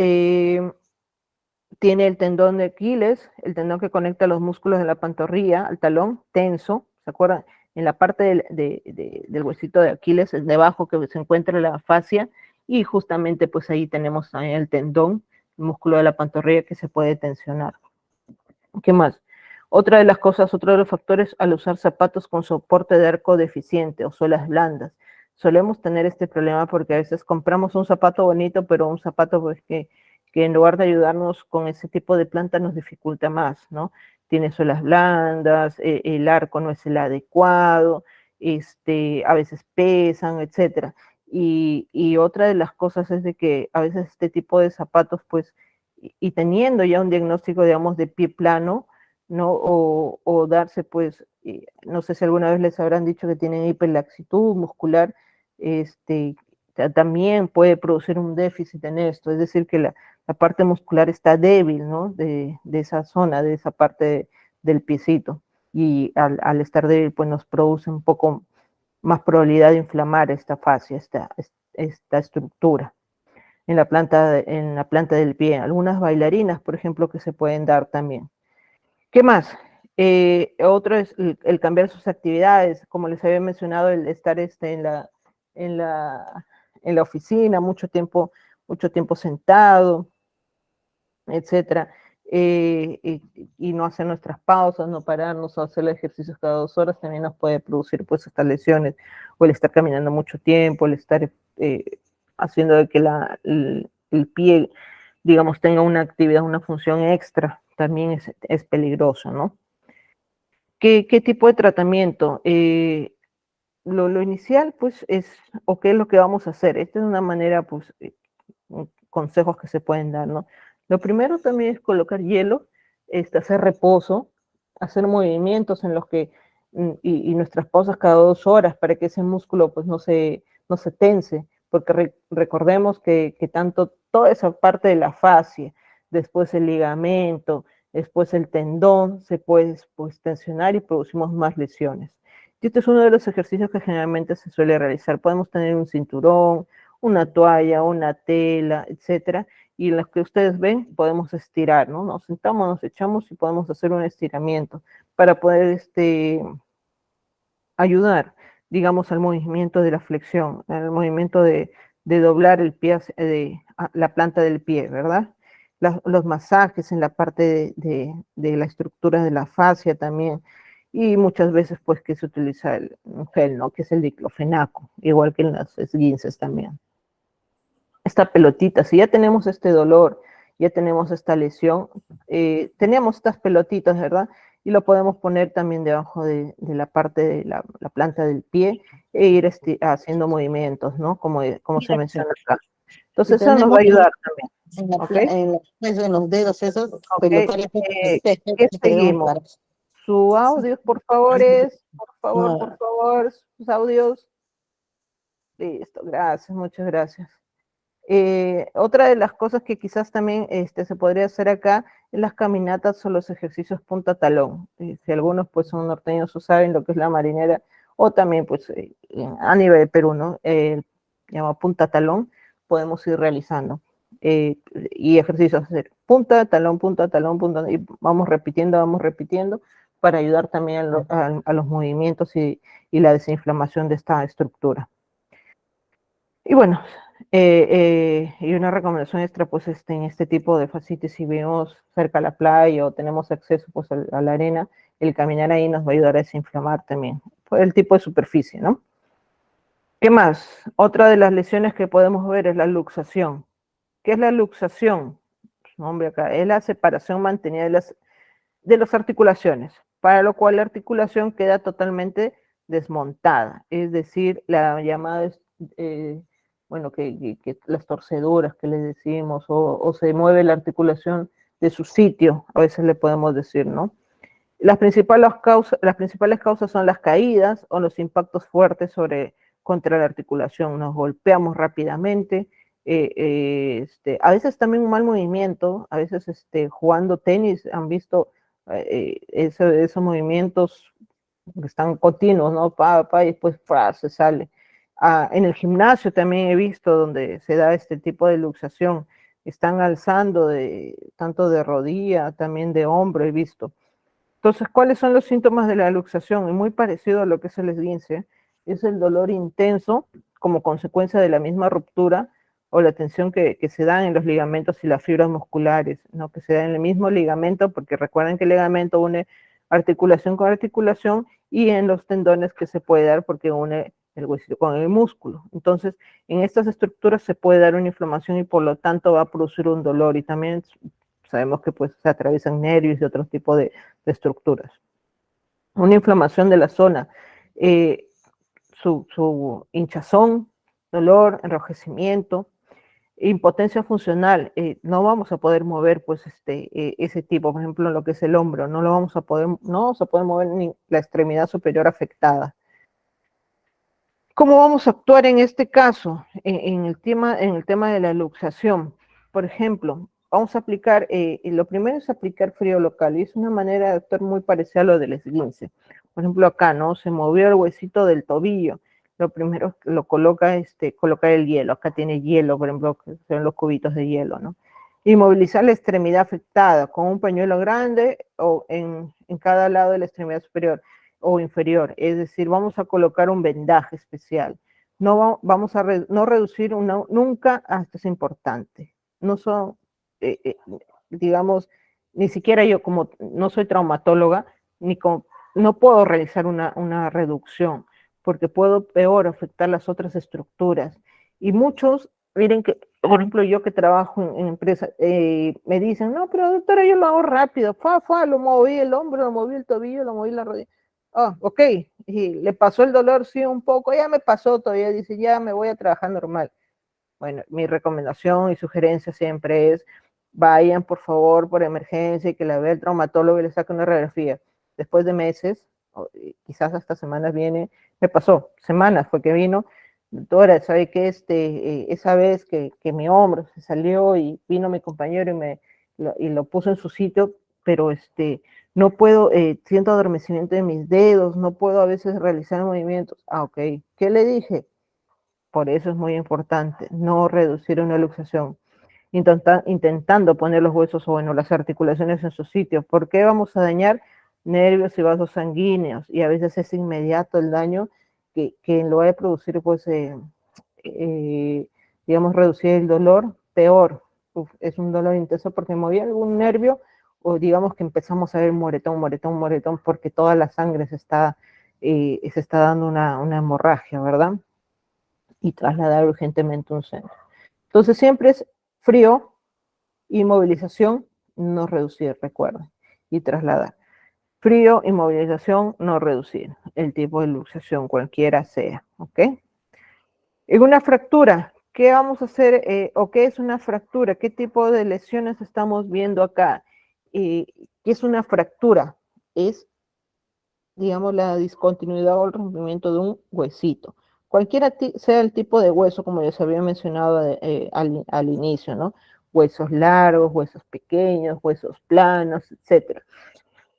Tiene el tendón de Aquiles, el tendón que conecta los músculos de la pantorrilla al talón, tenso, ¿se acuerdan? En la parte del huesito de Aquiles, es debajo que se encuentra la fascia, y justamente pues ahí tenemos también el tendón, el músculo de la pantorrilla que se puede tensionar. ¿Qué más? Otra de las cosas, otro de los factores al usar zapatos con soporte de arco deficiente o suelas blandas. Solemos tener este problema porque a veces compramos un zapato bonito, pero un zapato pues que en lugar de ayudarnos con ese tipo de planta nos dificulta más, ¿no? Tiene suelas blandas, el arco no es el adecuado, a veces pesan, etcétera. Y otra de las cosas es de que a veces este tipo de zapatos, pues, y teniendo ya un diagnóstico, digamos, de pie plano, ¿no? O darse, pues, no sé si alguna vez les habrán dicho que tienen hiperlaxitud muscular, también puede producir un déficit en esto, es decir, que la parte muscular está débil, ¿no? De esa zona, de esa parte del piecito, y al estar débil, pues nos produce un poco más probabilidad de inflamar esta fascia, esta estructura en la planta del pie. Algunas bailarinas, por ejemplo, que se pueden dar también. ¿Qué más? Otro es el cambiar sus actividades, como les había mencionado, el estar en la oficina mucho tiempo sentado, etcétera, y no hacer nuestras pausas, no pararnos o hacer ejercicios cada 2 horas, también nos puede producir pues estas lesiones, o el estar caminando mucho tiempo, el estar haciendo de que el pie, digamos, tenga una actividad, una función extra, también es peligroso, ¿no? ¿Qué tipo de tratamiento? Lo inicial, pues, o qué es lo que vamos a hacer. Esta es una manera, pues, consejos que se pueden dar, ¿no? Lo primero también es colocar hielo, hacer reposo, hacer movimientos en los que, y nuestras pausas cada 2 horas para que ese músculo, pues, no se tense, porque recordemos que tanto toda esa parte de la fascia, después el ligamento, después el tendón, se puede pues, tensionar y producimos más lesiones. Y este es uno de los ejercicios que generalmente se suele realizar. Podemos tener un cinturón, una toalla, una tela, etcétera, y en los que ustedes ven podemos estirar, ¿no? Nos sentamos, nos echamos y podemos hacer un estiramiento para poder ayudar, digamos, al movimiento de la flexión, al movimiento de doblar el pie, la planta del pie, ¿verdad? Los masajes en la parte de la estructura de la fascia también, y muchas veces pues que se utiliza un gel, ¿no? Que es el diclofenaco, igual que en las esguinces también. esta pelotita, si ya tenemos este dolor, ya tenemos esta lesión, tenemos estas pelotitas, ¿verdad? Y lo podemos poner también debajo de la parte de la planta del pie e ir haciendo movimientos, ¿no? Como se menciona acá. Entonces eso nos va a ayudar también. En los dedos esos, Okay. ¿Qué seguimos? Su audio, por favor, por favor, sus audios. Listo, gracias, muchas gracias. Otra de las cosas que quizás también se podría hacer acá es las caminatas o los ejercicios punta talón. Si algunos pues son norteños o saben lo que es la marinera, o también pues a nivel de Perú, ¿no? Llama punta talón, podemos ir realizando. Y ejercicios, hacer punta, talón, punta, talón, punta, y vamos repitiendo para ayudar también a los movimientos y la desinflamación de esta estructura. Y bueno, y una recomendación extra, pues en este tipo de fascitis, si vivimos cerca a la playa o tenemos acceso pues a la arena, el caminar ahí nos va a ayudar a desinflamar también, por el tipo de superficie, ¿no? ¿Qué más? Otra de las lesiones que podemos ver es la luxación. ¿Qué es la luxación? Su nombre acá, es la separación mantenida de las articulaciones, para lo cual la articulación queda totalmente desmontada, es decir, la llamada bueno, que las torceduras que le decimos, o se mueve la articulación de su sitio, a veces le podemos decir, ¿no? Las principales causas son las caídas o los impactos fuertes contra la articulación. Nos golpeamos rápidamente, a veces también un mal movimiento, a veces jugando tenis han visto esos movimientos que están continuos, ¿no? Y después se sale. En el gimnasio también he visto donde se da este tipo de luxación. Están alzando tanto de rodilla, también de hombro, he visto. Entonces, ¿cuáles son los síntomas de la luxación? Es muy parecido a lo que es el esguince. Es el dolor intenso como consecuencia de la misma ruptura o la tensión que se dan en los ligamentos y las fibras musculares, ¿no? Que se da en el mismo ligamento, porque recuerden que el ligamento une articulación con articulación, y en los tendones que se puede dar porque une el huesito con el músculo. Entonces, en estas estructuras se puede dar una inflamación y por lo tanto va a producir un dolor, y también sabemos que pues se atraviesan nervios y otro tipo de estructuras. Una inflamación de la zona, su hinchazón, dolor, enrojecimiento, impotencia funcional, no vamos a poder mover pues ese tipo, por ejemplo, lo que es el hombro, no vamos a poder mover ni la extremidad superior afectada. ¿Cómo vamos a actuar en este caso? En el tema de la luxación, por ejemplo, vamos a aplicar, lo primero es aplicar frío local, y es una manera de actuar muy parecida a lo del esguince. Por ejemplo, acá, ¿no? Se movió el huesito del tobillo. Lo primero lo colocar el hielo. Acá tiene hielo, por ejemplo, que son los cubitos de hielo, ¿no? Inmovilizar la extremidad afectada con un pañuelo grande o en cada lado de la extremidad superior o inferior, es decir, vamos a colocar un vendaje especial. No vamos a no reducir nunca, hasta es importante. No son, digamos, ni siquiera yo, como no soy traumatóloga, no puedo realizar una reducción, porque puedo peor afectar las otras estructuras. Y muchos, miren que, por ejemplo, yo que trabajo en empresa, me dicen, no, pero doctora, yo lo hago rápido, lo moví el hombro, lo moví el tobillo, lo moví la rodilla. Ok, y le pasó el dolor, sí, un poco, ya me pasó todavía, dice, ya me voy a trabajar normal. Bueno, mi recomendación y sugerencia siempre es, vayan por favor por emergencia y que la vea el traumatólogo y le saque una radiografía. Después de meses, quizás hasta semanas me pasó, semanas fue que vino, doctora, ¿sabe qué? Esa vez que mi hombro se salió y vino mi compañero y lo puso en su sitio, pero no puedo, siento adormecimiento de mis dedos, no puedo a veces realizar movimientos. Ok, ¿qué le dije? Por eso es muy importante no reducir una luxación, intentando poner los huesos o bueno, las articulaciones en su sitio. ¿Por qué vamos a dañar nervios y vasos sanguíneos? Y a veces es inmediato el daño que lo va a producir, pues, digamos, reducir el dolor, peor. Es un dolor intenso porque movía algún nervio, o digamos que empezamos a ver moretón, porque toda la sangre se está dando una hemorragia, ¿verdad? Y trasladar urgentemente a un centro. Entonces siempre es frío, inmovilización, no reducir, recuerden, y trasladar. Frío, inmovilización, no reducir, el tipo de luxación, cualquiera sea, ¿ok? En una fractura, ¿qué vamos a hacer o qué es una fractura? ¿Qué tipo de lesiones estamos viendo acá? ¿Qué es una fractura? Es, digamos, la discontinuidad o el rompimiento de un huesito. Cualquiera sea el tipo de hueso, como ya se había mencionado al inicio, ¿no? Huesos largos, huesos pequeños, huesos planos, etcétera.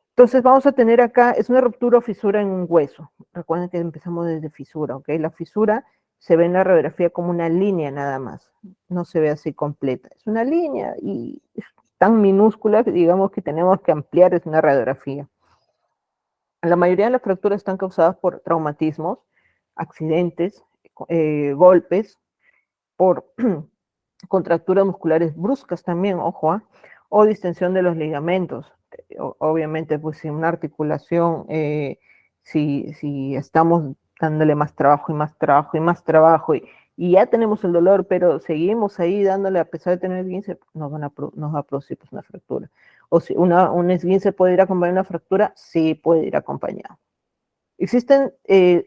Entonces vamos a tener acá, es una ruptura o fisura en un hueso. Recuerden que empezamos desde fisura, ¿ok? La fisura se ve en la radiografía como una línea nada más, no se ve así completa. Es una línea y es tan minúscula que digamos que tenemos que ampliar, es una radiografía. La mayoría de las fracturas están causadas por traumatismos, accidentes, golpes, por contracturas musculares bruscas también, ojo, o distensión de los ligamentos. Obviamente, pues si una articulación, si estamos dándole más trabajo y más trabajo y más trabajo y ya tenemos el dolor, pero seguimos ahí dándole a pesar de tener esguince, nos va a producir pues, una fractura. O si un esguince puede ir acompañado de una fractura, sí puede ir acompañado. Existen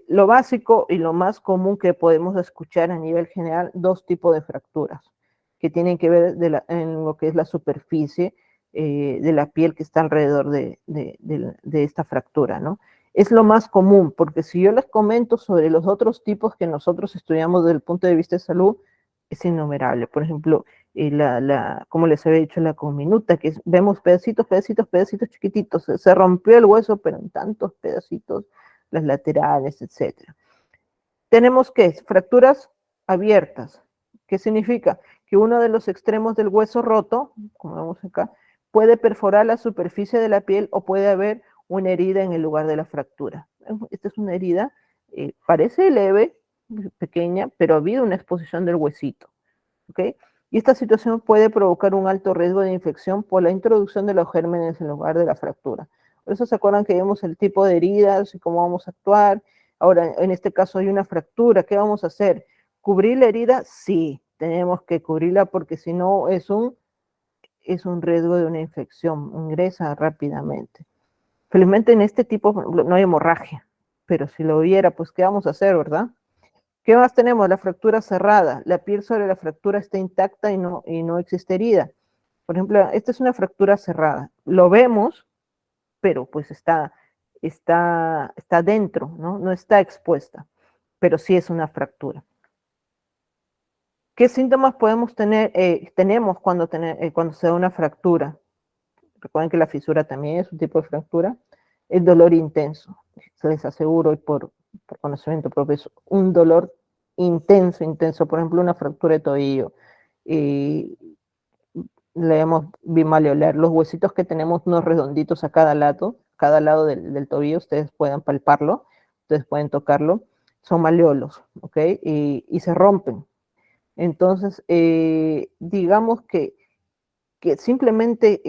lo básico y lo más común que podemos escuchar a nivel general, dos tipos de fracturas que tienen que ver en lo que es la superficie de la piel que está alrededor de esta fractura, ¿no? Es lo más común, porque si yo les comento sobre los otros tipos que nosotros estudiamos desde el punto de vista de salud, es innumerable. Por ejemplo, como les había dicho, la conminuta, que vemos pedacitos, pedacitos, pedacitos chiquititos. Se rompió el hueso, pero en tantos pedacitos, las laterales, etcétera. Tenemos que fracturas abiertas. ¿Qué significa? Que uno de los extremos del hueso roto, como vemos acá, puede perforar la superficie de la piel o puede haber una herida en el lugar de la fractura. Esta es una herida, parece leve, pequeña, pero ha habido una exposición del huesito. ¿Okay? Y esta situación puede provocar un alto riesgo de infección por la introducción de los gérmenes en lugar de la fractura. Por eso se acuerdan que vemos el tipo de heridas y cómo vamos a actuar. Ahora, en este caso hay una fractura, ¿qué vamos a hacer? ¿Cubrir la herida? Sí, tenemos que cubrirla porque si no es un riesgo de una infección, ingresa rápidamente. Felizmente en este tipo no hay hemorragia, pero si lo hubiera, pues ¿qué vamos a hacer, verdad? ¿Qué más tenemos? La fractura cerrada. La piel sobre la fractura está intacta y no existe herida. Por ejemplo, esta es una fractura cerrada. Lo vemos, pero pues está dentro, ¿no? No está expuesta, pero sí es una fractura. ¿Qué síntomas podemos tener, tenemos cuando se da una fractura? Recuerden que la fisura también es un tipo de fractura. El dolor intenso. Se les aseguro y por conocimiento propio es un dolor intenso. Por ejemplo, una fractura de tobillo. Leemos bimalleolar. Los huesitos que tenemos unos redonditos a cada lado del tobillo, ustedes pueden palparlo, ustedes pueden tocarlo, son maleolos, ¿ok? Y se rompen. Entonces, digamos que simplemente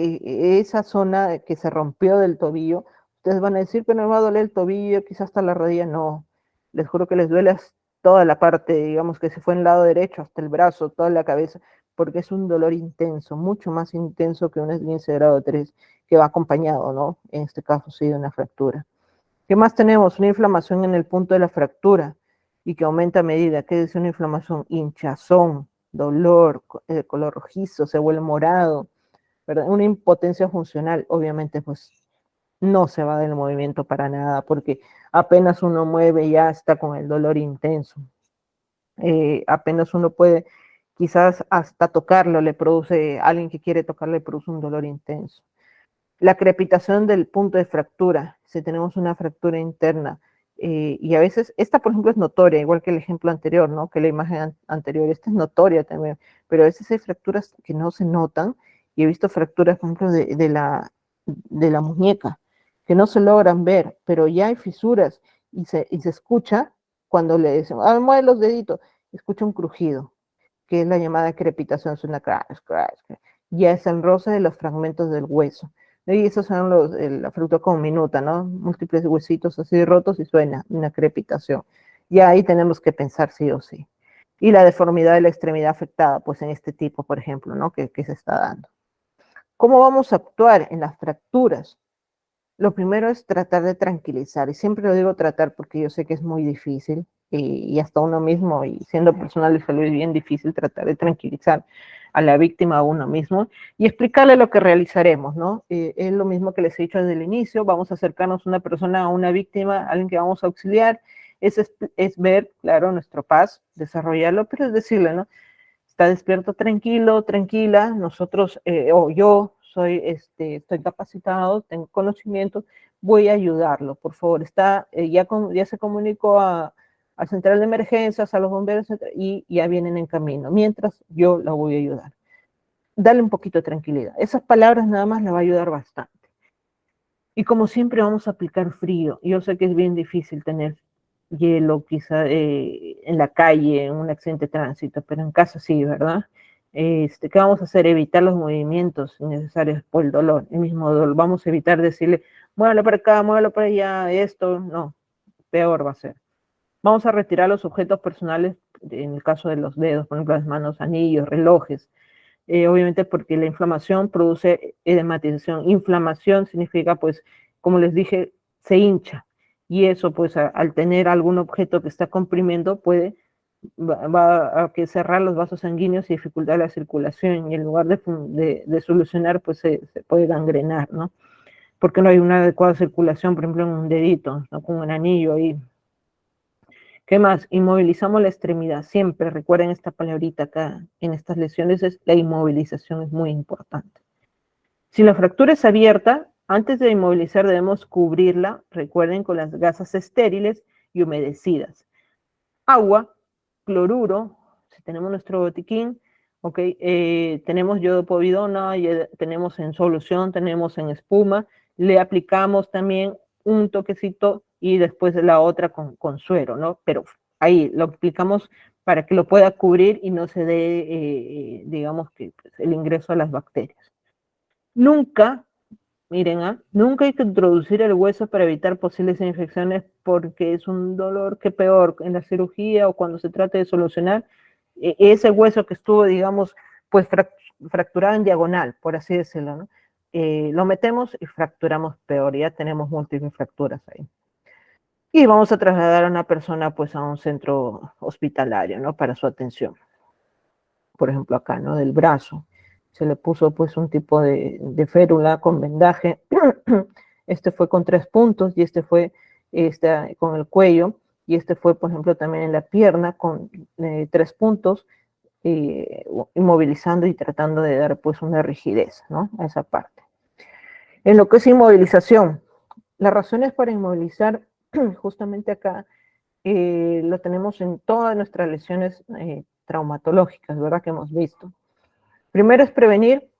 esa zona que se rompió del tobillo, ustedes van a decir que no me va a doler el tobillo, quizás hasta la rodilla, no. Les juro que les duele toda la parte, digamos que se fue en el lado derecho, hasta el brazo, toda la cabeza, porque es un dolor intenso, mucho más intenso que un esguince de grado 3, que va acompañado, ¿no? En este caso sí de una fractura. ¿Qué más tenemos? Una inflamación en el punto de la fractura y que aumenta a medida. ¿Qué es una inflamación? Hinchazón, dolor, color rojizo, se vuelve morado, ¿verdad? Una impotencia funcional, obviamente, pues no se va del movimiento para nada, porque apenas uno mueve ya está con el dolor intenso. Apenas uno puede, quizás hasta tocarlo le produce, alguien que quiere tocarlo le produce un dolor intenso. La crepitación del punto de fractura, si tenemos una fractura interna, y a veces, esta por ejemplo es notoria, igual que el ejemplo anterior, ¿no? Que la imagen anterior, esta es notoria también, pero a veces hay fracturas que no se notan, y he visto fracturas, por ejemplo, de la muñeca, que no se logran ver, pero ya hay fisuras, y se escucha, cuando le dicen, mueve los deditos, escucha un crujido, que es la llamada crepitación, es una crash, ya es el roce de los fragmentos del hueso. Y esos son la fractura con minuta, ¿no? Múltiples huesitos así rotos y suena una crepitación. Ya ahí tenemos que pensar sí o sí. y la deformidad de la extremidad afectada, pues en este tipo, por ejemplo, ¿no? que se está dando. ¿Cómo vamos a actuar en las fracturas? Lo primero es tratar de tranquilizar, y siempre lo digo tratar porque yo sé que es muy difícil, y hasta uno mismo, y siendo personal de salud es bien difícil tratar de tranquilizar a la víctima, a uno mismo, y explicarle lo que realizaremos, ¿no? Es lo mismo que les he dicho desde el inicio, vamos a acercarnos a una persona, a una víctima, a alguien que vamos a auxiliar, es ver, claro, nuestro paz, desarrollarlo, pero es decirle, ¿no? Está despierto, tranquilo, tranquila, nosotros, o yo soy, estoy capacitado, tengo conocimiento, voy a ayudarlo, por favor. Ya se comunicó a central de emergencias, a los bomberos, y ya vienen en camino, mientras yo la voy a ayudar. Dale un poquito de tranquilidad. Esas palabras nada más le va a ayudar bastante. Y como siempre vamos a aplicar frío. Yo sé que es bien difícil tener hielo quizá en la calle, en un accidente de tránsito, pero en casa sí, ¿verdad? ¿Qué vamos a hacer? Evitar los movimientos innecesarios por el dolor, el mismo dolor. Vamos a evitar decirle, muévalo para acá, muévalo para allá, esto, no, peor va a ser. Vamos a retirar los objetos personales, en el caso de los dedos, por ejemplo, las manos, anillos, relojes, obviamente porque la inflamación produce edematización. Inflamación significa, pues, como les dije, se hincha. Y eso, pues, al tener algún objeto que está comprimiendo, va a que cerrar los vasos sanguíneos y dificultar la circulación. Y en lugar de solucionar, pues, se puede gangrenar, ¿no? Porque no hay una adecuada circulación, por ejemplo, en un dedito, ¿no? Con un anillo ahí. ¿Qué más? Inmovilizamos la extremidad. Siempre recuerden esta palabrita acá en estas lesiones, la inmovilización es muy importante. Si la fractura es abierta, antes de inmovilizar debemos cubrirla, recuerden, con las gasas estériles y humedecidas. Agua, cloruro, si tenemos nuestro botiquín, ok, tenemos yodopovidona, tenemos en solución, tenemos en espuma, le aplicamos también un toquecito y después la otra con suero, ¿no? Pero ahí lo aplicamos para que lo pueda cubrir y no se dé, digamos, que pues, el ingreso a las bacterias. Nunca, miren, nunca hay que introducir el hueso para evitar posibles infecciones porque es un dolor que peor en la cirugía o cuando se trate de solucionar ese hueso que estuvo, digamos, pues fracturado en diagonal, por así decirlo, ¿no? Lo metemos y fracturamos peor, ya tenemos múltiples fracturas ahí. Y vamos a trasladar a una persona pues a un centro hospitalario, ¿no? Para su atención. Por ejemplo acá, ¿no? Del brazo. Se le puso pues un tipo de férula con vendaje. Este fue con 3 puntos y este fue con el cuello. Y este fue, por ejemplo, también en la pierna con 3 puntos, inmovilizando y tratando de dar pues una rigidez, ¿no? A esa parte. En lo que es inmovilización, las razones para inmovilizar, justamente acá, lo tenemos en todas nuestras lesiones traumatológicas, ¿verdad? Que hemos visto. Primero es prevenir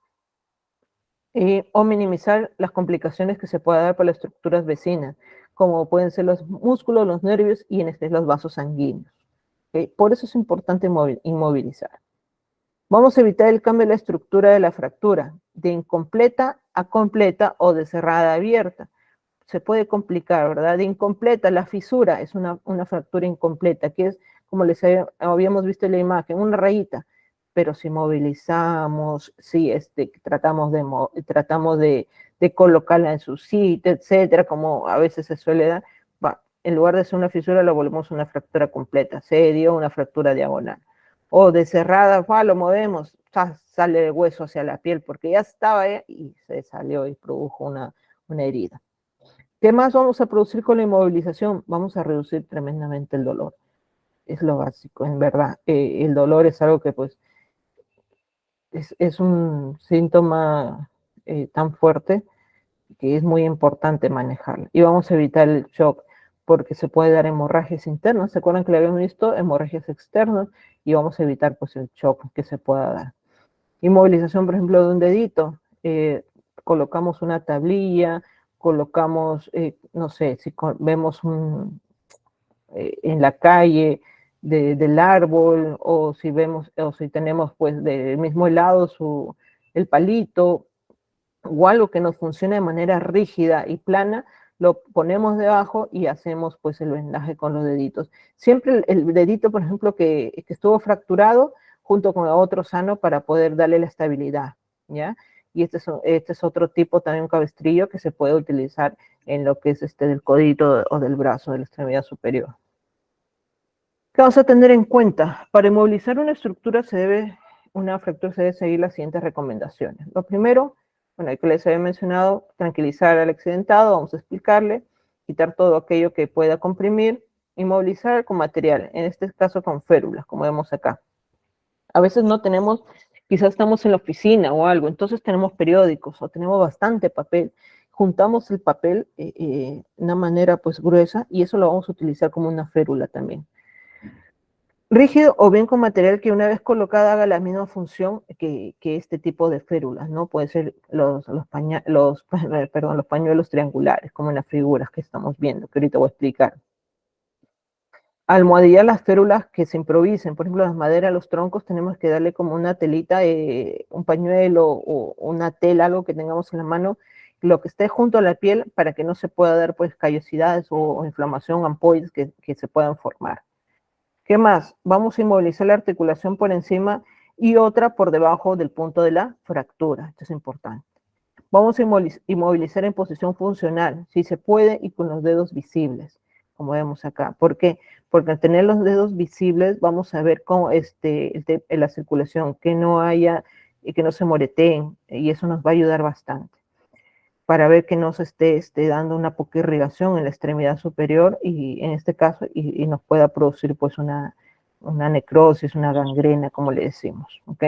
o minimizar las complicaciones que se pueda dar por las estructuras vecinas, como pueden ser los músculos, los nervios y en los vasos sanguíneos. ¿Okay? Por eso es importante inmovilizar. Vamos a evitar el cambio de la estructura de la fractura, de incompleta a completa o de cerrada a abierta. Se puede complicar, ¿verdad? De incompleta, la fisura es una fractura incompleta, que es, como les habíamos visto en la imagen, una rayita. Pero si movilizamos, si tratamos de colocarla en su sitio, etcétera, como a veces se suele dar, en lugar de ser una fisura, lo volvemos una fractura completa. Se dio una fractura diagonal. O de cerrada, lo movemos, sale el hueso hacia la piel, porque ya estaba ahí y se salió y produjo una herida. ¿Qué más vamos a producir con la inmovilización? Vamos a reducir tremendamente el dolor. Es lo básico, en verdad. El dolor es algo que pues es un síntoma tan fuerte que es muy importante manejarlo. Y vamos a evitar el shock porque se puede dar hemorragias internas. ¿Se acuerdan que le habíamos visto? Hemorragias externas, y vamos a evitar pues el shock que se pueda dar. Inmovilización, por ejemplo, de un dedito. Colocamos una tablilla, colocamos, no sé, si vemos en la calle del árbol, o si vemos, o si tenemos pues del mismo lado el palito, o algo que nos funcione de manera rígida y plana, lo ponemos debajo y hacemos pues el vendaje con los deditos. Siempre el dedito, por ejemplo, que estuvo fracturado junto con el otro sano para poder darle la estabilidad, ¿ya? Y este es otro tipo también, un cabestrillo que se puede utilizar en lo que es del codito o del brazo, de la extremidad superior. ¿Qué vamos a tener en cuenta? Para inmovilizar una estructura una fractura se debe seguir las siguientes recomendaciones. Lo primero, bueno, que les había mencionado, tranquilizar al accidentado, vamos a explicarle, quitar todo aquello que pueda comprimir, inmovilizar con material, en este caso con férulas, como vemos acá. A veces no tenemos, quizás estamos en la oficina o algo, entonces tenemos periódicos o tenemos bastante papel. Juntamos el papel de una manera pues gruesa y eso lo vamos a utilizar como una férula también. Rígido o bien con material que una vez colocada haga la misma función que este tipo de férulas, ¿no? Puede ser los pañuelos triangulares, como en las figuras que estamos viendo, que ahorita voy a explicar. Almohadillar las férulas que se improvisen, por ejemplo, las maderas, los troncos, tenemos que darle como una telita, un pañuelo o una tela, algo que tengamos en la mano, lo que esté junto a la piel para que no se pueda dar pues callosidades o inflamación, ampollas que se puedan formar. ¿Qué más? Vamos a inmovilizar la articulación por encima y otra por debajo del punto de la fractura. Esto es importante. Vamos a inmovilizar en posición funcional, si se puede, y con los dedos visibles, como vemos acá. ¿Por qué? Porque al tener los dedos visibles vamos a ver cómo la circulación, que no haya, que no se moreteen, y eso nos va a ayudar bastante para ver que no se esté dando una poca irrigación en la extremidad superior y en este caso y nos pueda producir pues una necrosis, una gangrena, como le decimos, ¿ok?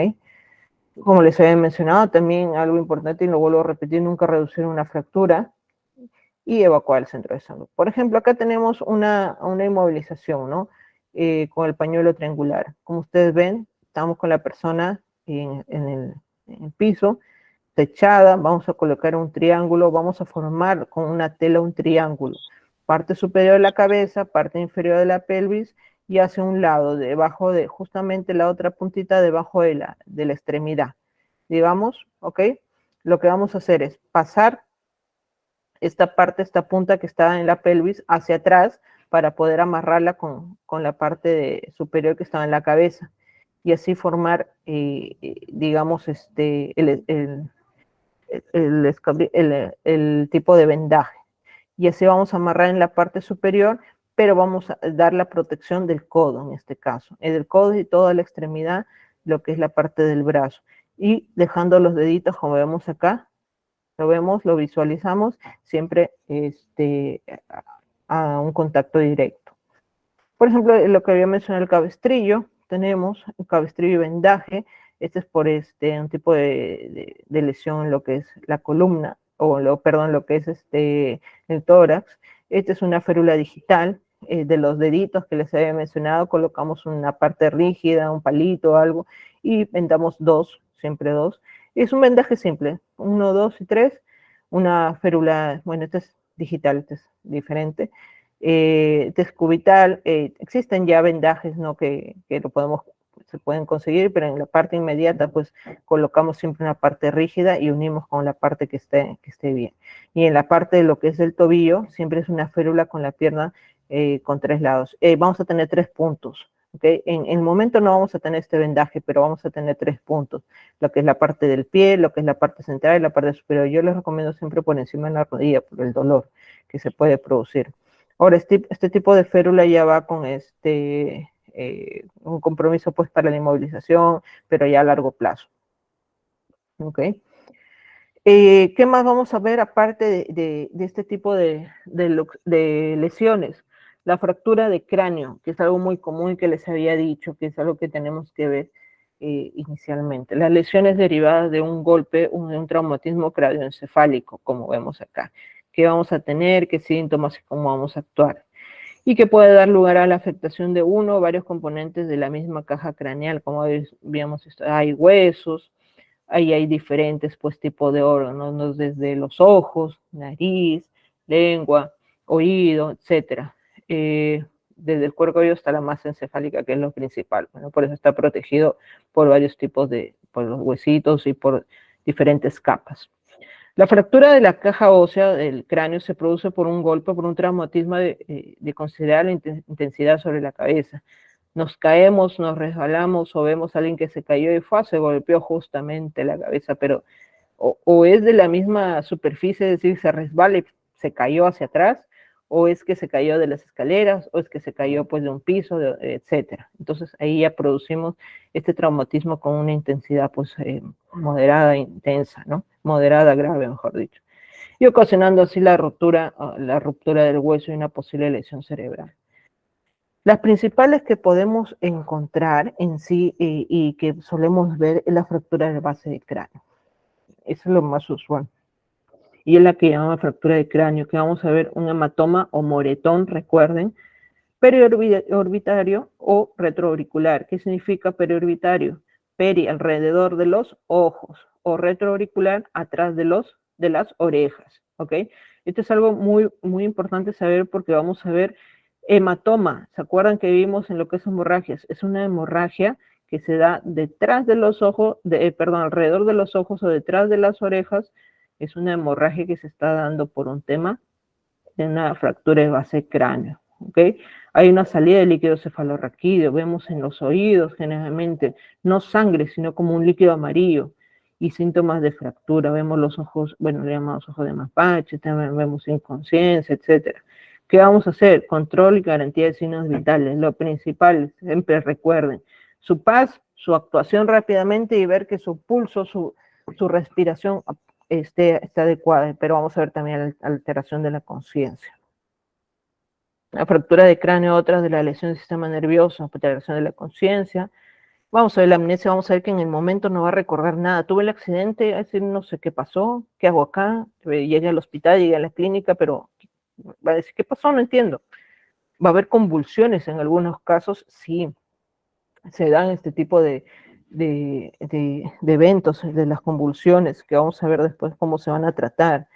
Como les había mencionado, también algo importante, y lo vuelvo a repetir, nunca reducir una fractura y evacuar el centro de salud. Por ejemplo, acá tenemos una inmovilización, ¿no? Con el pañuelo triangular. Como ustedes ven, estamos con la persona en el piso, techada, vamos a colocar un triángulo, vamos a formar con una tela un triángulo, parte superior de la cabeza, parte inferior de la pelvis y hacia un lado, debajo de justamente la otra puntita debajo de la extremidad, digamos, ¿ok? Lo que vamos a hacer es pasar esta esta punta que está en la pelvis hacia atrás para poder amarrarla con la parte superior que estaba en la cabeza y así formar, digamos, el tipo de vendaje. Y así vamos a amarrar en la parte superior, pero vamos a dar la protección del codo en este caso, del codo y toda la extremidad, lo que es la parte del brazo. Y dejando los deditos, como vemos acá, lo vemos, lo visualizamos, siempre a un contacto directo. Por ejemplo, lo que había mencionado, el cabestrillo, tenemos un cabestrillo y vendaje. Este es por un tipo de lesión en lo que es la columna, perdón, lo que es el tórax. Esta es una férula digital de los deditos que les había mencionado. Colocamos una parte rígida, un palito o algo, y vendamos siempre dos. Es un vendaje simple, 1, 2 y 3. Una férula, bueno, esta es digital, esta es diferente. Descubital, existen ya vendajes, ¿no? que se pueden conseguir, pero en la parte inmediata pues colocamos siempre una parte rígida y unimos con la parte que esté bien. Y en la parte de lo que es el tobillo, siempre es una férula con la pierna con 3 lados. Vamos a tener 3 puntos. ¿Okay? En el momento no vamos a tener este vendaje, pero vamos a tener 3 puntos, lo que es la parte del pie, lo que es la parte central y la parte superior. Yo les recomiendo siempre por encima de la rodilla por el dolor que se puede producir. Ahora, este tipo de férula ya va con un compromiso pues para la inmovilización, pero ya a largo plazo. ¿Ok? ¿Qué más vamos a ver aparte de este tipo de lesiones? La fractura de cráneo, que es algo muy común y que les había dicho, que es algo que tenemos que ver inicialmente. Las lesiones derivadas de un golpe, de un traumatismo craneoencefálico, como vemos acá. ¿Qué vamos a tener? ¿Qué síntomas y cómo vamos a actuar? Y que puede dar lugar a la afectación de uno o varios componentes de la misma caja craneal, como habíamos visto. Hay huesos, ahí hay diferentes pues tipos de órganos, desde los ojos, nariz, lengua, oído, etcétera. Desde el cuero cabelludo hasta la masa encefálica, que es lo principal. Bueno, por eso está protegido por varios tipos por los huesitos y por diferentes capas. La fractura de la caja ósea del cráneo se produce por un golpe, por un traumatismo de considerable intensidad sobre la cabeza. Nos caemos, nos resbalamos o vemos a alguien que se cayó y se golpeó justamente la cabeza, pero o es de la misma superficie, es decir, se resbala y se cayó hacia atrás, o es que se cayó de las escaleras, o es que se cayó pues de un piso, etcétera. Entonces ahí ya producimos este traumatismo con una intensidad pues moderada, intensa, ¿no? Moderada, grave, mejor dicho. Y ocasionando así la ruptura del hueso y una posible lesión cerebral. Las principales que podemos encontrar en sí y que solemos ver es la fractura de base del cráneo. Eso es lo más usual. Y es la que llamamos fractura de cráneo, que vamos a ver un hematoma o moretón, recuerden, periorbitario o retroauricular. ¿Qué significa periorbitario? Peri, alrededor de los ojos, o retroauricular, atrás de las orejas, ¿ok? Esto es algo muy, muy importante saber porque vamos a ver hematoma. ¿Se acuerdan que vimos en lo que es hemorragias? Es una hemorragia que se da detrás de los ojos, alrededor de los ojos o detrás de las orejas. Es una hemorragia que se está dando por un tema de una fractura de base cráneo, ¿ok? Hay una salida de líquido cefalorraquídeo, vemos en los oídos generalmente, no sangre, sino como un líquido amarillo, y síntomas de fractura, vemos los ojos, bueno, le llamamos ojos de mapache, también vemos inconsciencia, etcétera. ¿Qué vamos a hacer? Control y garantía de signos vitales, lo principal, siempre recuerden, su paz, su actuación rápidamente y ver que su pulso, su respiración está adecuada, pero vamos a ver también la alteración de la conciencia. La fractura de cráneo, otra de la lesión del sistema nervioso, alteración de la conciencia. Vamos a ver la amnesia, vamos a ver que en el momento no va a recordar nada. Tuve el accidente, decir, no sé qué pasó, qué hago acá, llegué al hospital, llegué a la clínica, pero va a decir, ¿qué pasó? No entiendo. Va a haber convulsiones en algunos casos, sí, se dan este tipo de eventos, de las convulsiones, que vamos a ver después cómo se van a tratar.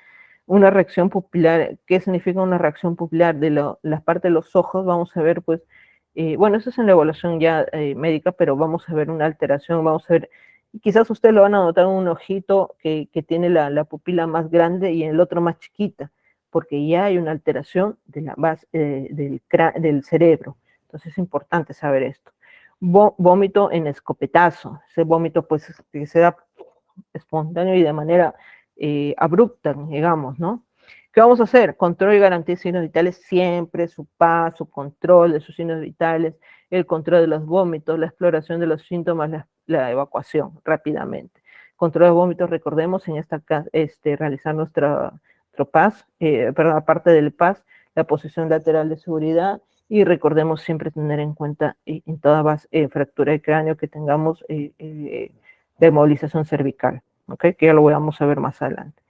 Una reacción pupilar, ¿qué significa una reacción pupilar? De la parte de los ojos, vamos a ver, pues, bueno, eso es en la evaluación ya médica, pero vamos a ver una alteración, vamos a ver, quizás ustedes lo van a notar un ojito que tiene la pupila más grande y el otro más chiquita, porque ya hay una alteración de la base del cerebro. Entonces es importante saber esto. Vómito en escopetazo, ese vómito pues que se da espontáneo y de manera abrupta, digamos, ¿no? ¿Qué vamos a hacer? Control y garantía de signos vitales siempre, su paz, su control de sus signos vitales, el control de los vómitos, la exploración de los síntomas, la evacuación rápidamente. Control de vómitos, recordemos, en esta realizar nuestro PAS, perdón, aparte del PAS, la posición lateral de seguridad, y recordemos siempre tener en cuenta en toda fractura de cráneo que tengamos de movilización cervical, ¿ok? Que ya lo vamos a ver más adelante.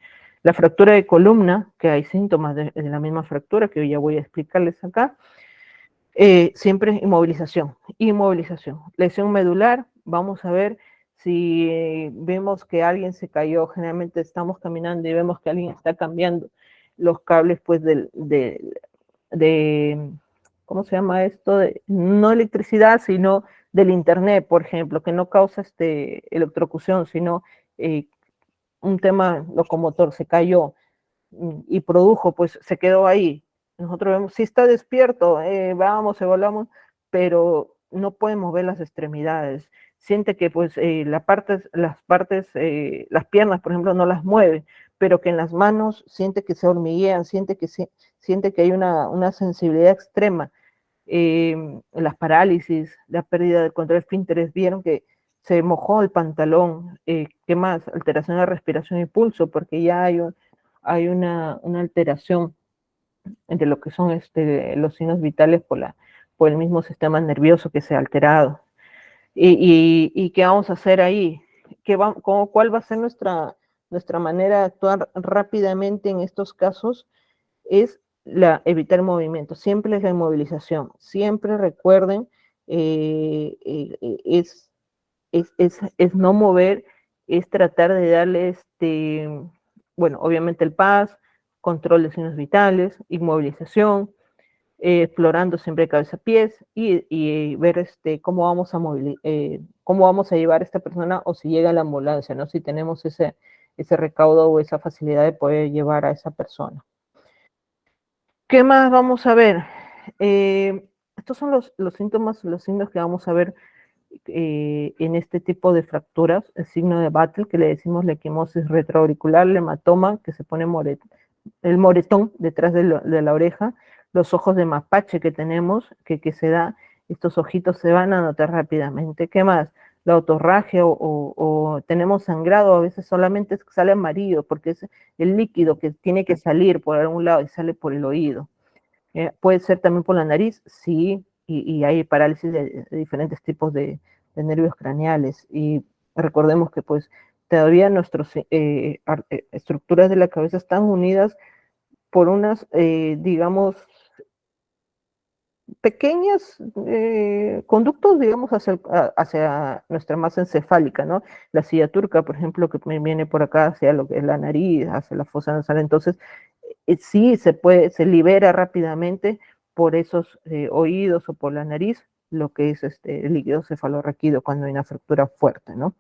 La fractura de columna, que hay síntomas de la misma fractura, que ya voy a explicarles acá, siempre inmovilización. Lesión medular, vamos a ver si vemos que alguien se cayó, generalmente estamos caminando y vemos que alguien está cambiando los cables, pues, ¿cómo se llama esto? No electricidad, sino del internet, por ejemplo, que no causa electrocución, sino un tema locomotor, se cayó y produjo, pues se quedó ahí. Nosotros vemos, si está despierto, vamos, evaluamos, pero no puede mover las extremidades. Siente que pues las piernas, por ejemplo, no las mueve, pero que en las manos siente que se hormiguean, siente que hay una sensibilidad extrema. Las parálisis, la pérdida del control esfínteres, vieron que se mojó el pantalón, ¿qué más? Alteración de respiración y pulso, porque ya hay una alteración entre lo que son los signos vitales por el mismo sistema nervioso que se ha alterado. ¿Y qué vamos a hacer ahí? ¿Cuál va a ser nuestra manera de actuar rápidamente en estos casos? Es evitar movimiento, siempre es la inmovilización, siempre recuerden, es no mover, es tratar de darle bueno, obviamente el PAS, control de signos vitales, inmovilización, explorando siempre cabeza-pies y ver cómo vamos a llevar a esta persona o si llega la ambulancia, ¿no? Si tenemos ese recaudo o esa facilidad de poder llevar a esa persona. ¿Qué más vamos a ver? Estos son los síntomas, los signos que vamos a ver en este tipo de fracturas. El signo de Battle, que le decimos la equimosis retroauricular, el hematoma, que se pone el moretón detrás de la oreja, los ojos de mapache que tenemos, que se da, estos ojitos se van a notar rápidamente. ¿Qué más? La otorragia o tenemos sangrado, a veces solamente sale amarillo, porque es el líquido que tiene que salir por algún lado y sale por el oído. Puede ser también por la nariz, sí, y hay parálisis de diferentes tipos de nervios craneales. Y recordemos que pues todavía nuestras estructuras de la cabeza están unidas por unas, digamos, pequeños conductos, digamos, hacia nuestra masa encefálica, ¿no? La silla turca, por ejemplo, que viene por acá hacia lo que es la nariz, hacia la fosa nasal. Entonces, sí se libera rápidamente por esos oídos o por la nariz lo que es el líquido cefalorraquídeo cuando hay una fractura fuerte, ¿no?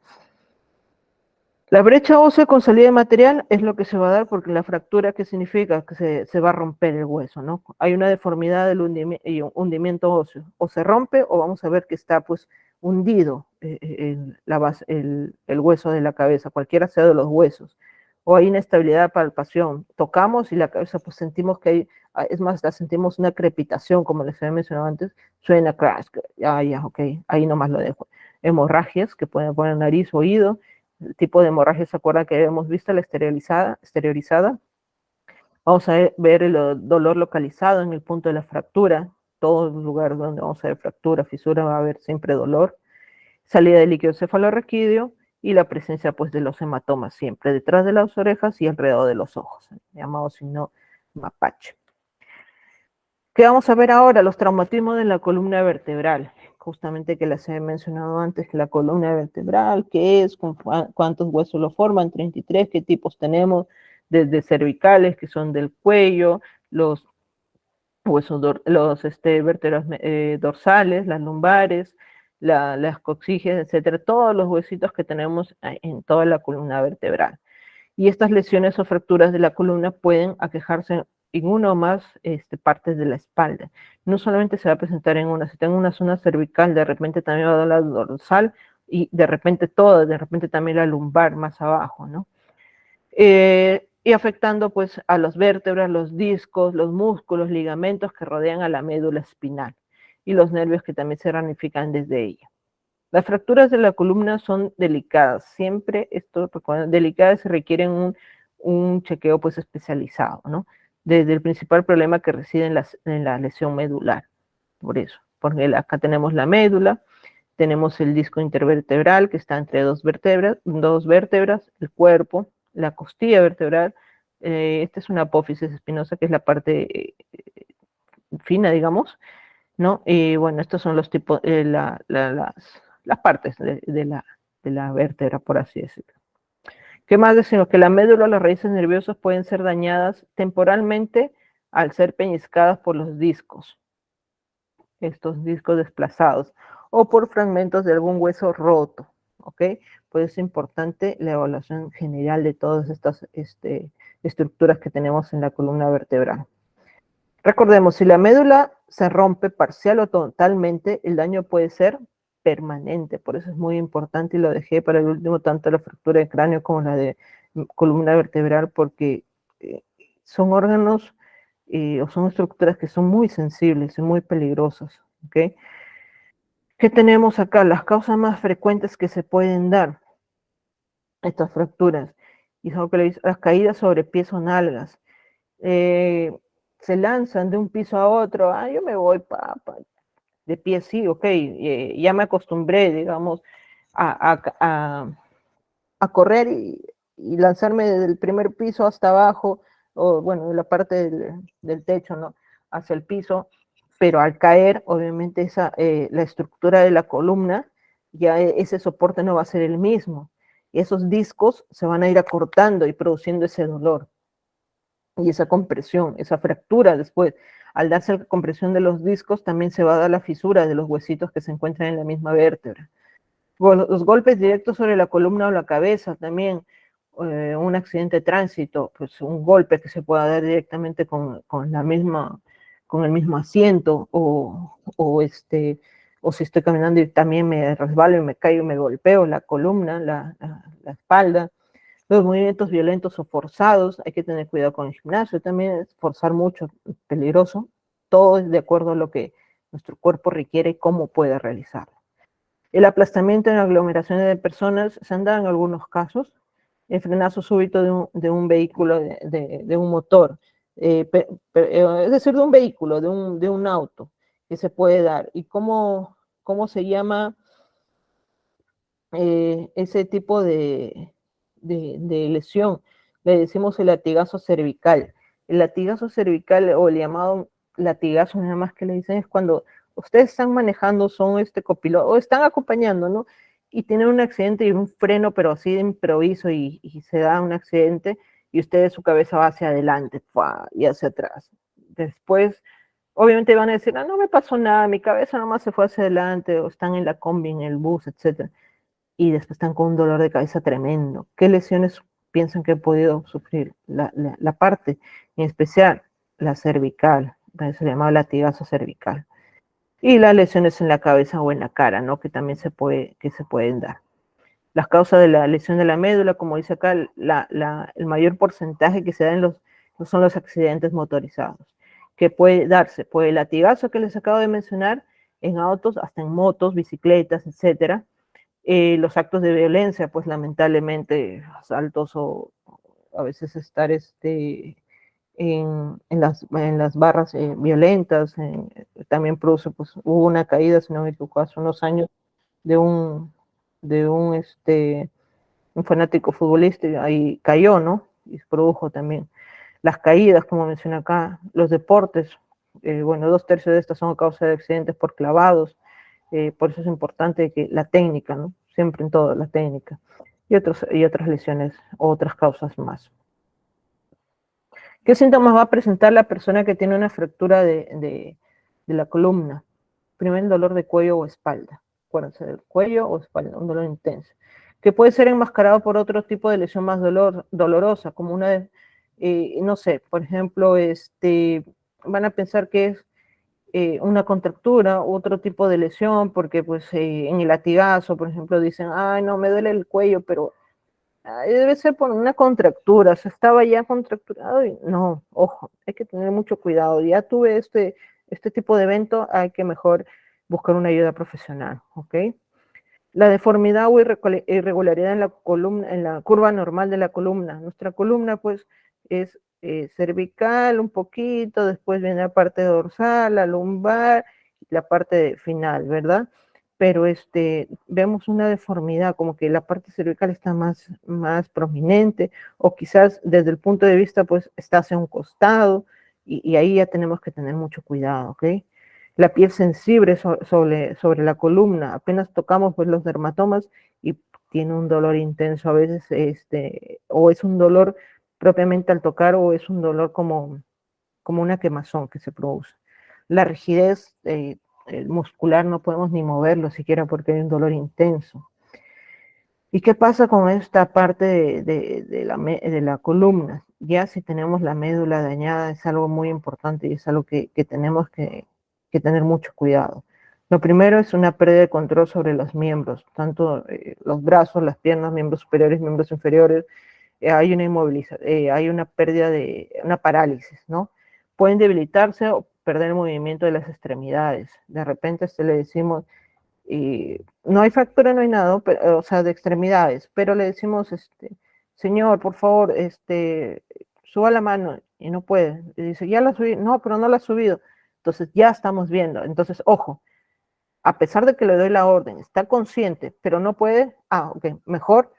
La brecha ósea con salida de material es lo que se va a dar porque la fractura, ¿qué significa? Que se va a romper el hueso, ¿no? Hay una deformidad del hundimiento óseo. O se rompe o vamos a ver que está pues hundido el hueso de la cabeza, cualquiera sea de los huesos. O hay inestabilidad de palpación. Tocamos y la cabeza pues sentimos que hay, es más, la sentimos una crepitación, como les había mencionado antes, suena crash. Ya, ok, ahí nomás lo dejo. Hemorragias que pueden poner nariz, oído. El tipo de hemorragia, ¿se acuerda que hemos visto? La exteriorizada. Vamos a ver el dolor localizado en el punto de la fractura. Todo lugar donde vamos a ver fractura, fisura, va a haber siempre dolor. Salida de líquido cefalorraquídeo y la presencia pues de los hematomas siempre detrás de las orejas y alrededor de los ojos, llamado signo mapache. ¿Qué vamos a ver ahora? Los traumatismos de la columna vertebral. Justamente que les he mencionado antes, la columna vertebral, qué es, cuántos huesos lo forman, 33, qué tipos tenemos, desde cervicales, que son del cuello, los huesos, los vértebras dorsales, las lumbares, las coxígeas, etcétera, todos los huesitos que tenemos en toda la columna vertebral. Y estas lesiones o fracturas de la columna pueden aquejarse en una o más partes de la espalda. No solamente se va a presentar en una, si tengo una zona cervical, de repente también va a dar la dorsal y de repente toda, de repente también la lumbar más abajo, ¿no? Y afectando pues a las vértebras, los discos, los músculos, ligamentos que rodean a la médula espinal y los nervios que también se ramifican desde ella. Las fracturas de la columna son delicadas, siempre esto, delicadas, se requieren un chequeo pues especializado, ¿no? Desde el principal problema que reside en la lesión medular, por eso, porque acá tenemos la médula, tenemos el disco intervertebral que está entre dos vértebras, el cuerpo, la costilla vertebral, esta es una apófisis espinosa que es la parte fina, digamos, ¿no? Y bueno, estos son los tipos, las partes de la vértebra, por así decirlo. ¿Qué más decimos? Que la médula o las raíces nerviosas pueden ser dañadas temporalmente al ser peñiscadas por los discos, estos discos desplazados, o por fragmentos de algún hueso roto, ¿ok? Pues es importante la evaluación general de todas estas estructuras que tenemos en la columna vertebral. Recordemos, si la médula se rompe parcial o totalmente, el daño puede ser permanente, por eso es muy importante y lo dejé para el último, tanto la fractura de cráneo como la de columna vertebral, porque son órganos o son estructuras que son muy sensibles y muy peligrosas, ¿ok? ¿Qué tenemos acá? Las causas más frecuentes que se pueden dar estas fracturas, y son las caídas sobre pies o nalgas, se lanzan de un piso a otro, yo me voy, de pie sí, ok, ya me acostumbré, digamos, a correr y lanzarme desde el primer piso hasta abajo, o bueno, de la parte del techo, ¿no? Hacia el piso, pero al caer, obviamente, la estructura de la columna, ya ese soporte no va a ser el mismo. Y esos discos se van a ir acortando y produciendo ese dolor. Y esa compresión, esa fractura después, al darse la compresión de los discos, también se va a dar la fisura de los huesitos que se encuentran en la misma vértebra. Bueno, los golpes directos sobre la columna o la cabeza también, un accidente de tránsito, pues un golpe que se pueda dar directamente con el mismo asiento, o si estoy caminando y también me resbalo y me caigo y me golpeo la columna, la espalda. Los movimientos violentos o forzados, hay que tener cuidado con el gimnasio, también es forzar mucho, peligroso. Todo es de acuerdo a lo que nuestro cuerpo requiere y cómo puede realizarlo. El aplastamiento en aglomeraciones de personas se han dado en algunos casos. El frenazo súbito de un vehículo, de un motor, es decir, de un vehículo, de un auto, que se puede dar. ¿Y cómo se llama ese tipo de lesión? Le decimos el latigazo cervical. El latigazo cervical, o el llamado latigazo, nada más que le dicen, es cuando ustedes están manejando, son copiloto, o están acompañando, ¿no? Y tienen un accidente y un freno, pero así de improviso, y se da un accidente, y ustedes, su cabeza va hacia adelante, ¡fua!, y hacia atrás. Después, obviamente van a decir, no me pasó nada, mi cabeza nomás se fue hacia adelante, o están en la combi, en el bus, etcétera. Y después están con un dolor de cabeza tremendo. ¿Qué lesiones piensan que he podido sufrir? La parte, en especial la cervical, se llama latigazo cervical. Y las lesiones en la cabeza o en la cara, ¿no? Que también se pueden dar. Las causas de la lesión de la médula, como dice acá, el mayor porcentaje que se da son los accidentes motorizados, que puede darse por el latigazo que les acabo de mencionar, en autos, hasta en motos, bicicletas, etcétera. Los actos de violencia, pues lamentablemente, asaltos, o a veces estar en las barras violentas, también produce, pues hubo una caída, si no me equivoco, hace unos años, de un fanático futbolista, y ahí cayó, ¿no? Y produjo también las caídas, como menciona acá, los deportes, bueno, 2/3 de estas son a causa de accidentes por clavados. Por eso es importante que la técnica, ¿no? Siempre en todo, la técnica. Y otras lesiones, otras causas más. ¿Qué síntomas va a presentar la persona que tiene una fractura de la columna? Primero, dolor de cuello o espalda. Acuérdense, del cuello o espalda, un dolor intenso. Que puede ser enmascarado por otro tipo de lesión más dolorosa, como una, no sé, por ejemplo, van a pensar que es una contractura u otro tipo de lesión, porque pues en el latigazo, por ejemplo, dicen, ay, no, me duele el cuello, pero debe ser por una contractura, se estaba ya contracturado, y no, ojo, hay que tener mucho cuidado. Ya tuve este tipo de evento, hay que mejor buscar una ayuda profesional, ¿ok? La deformidad o irregularidad en la columna, en la curva normal de la columna. Nuestra columna, pues, es cervical un poquito, después viene la parte dorsal, la lumbar, la parte final, ¿verdad? Pero vemos una deformidad, como que la parte cervical está más prominente, o quizás desde el punto de vista, pues, está hacia un costado, y ahí ya tenemos que tener mucho cuidado, ¿ok? La piel sensible sobre la columna, apenas tocamos, pues, los dermatomas, y tiene un dolor intenso a veces, o es un dolor propiamente al tocar, o es un dolor como una quemazón que se produce. La rigidez muscular, no podemos ni moverlo siquiera porque hay un dolor intenso. ¿Y qué pasa con esta parte de la columna? Ya si tenemos la médula dañada, es algo muy importante, y es algo que tenemos que tener mucho cuidado. Lo primero es una pérdida de control sobre los miembros, tanto los brazos, las piernas, miembros superiores, miembros inferiores. Hay una hay una pérdida una parálisis, ¿no? Pueden debilitarse o perder el movimiento de las extremidades. De repente le decimos, no hay fractura, no hay nada, pero, o sea, de extremidades, pero le decimos, señor, por favor, suba la mano, y no puede. Y dice, ya la subí, no, pero no la ha subido. Entonces ya estamos viendo. Entonces, ojo, a pesar de que le doy la orden, está consciente, pero no puede, ok, mejor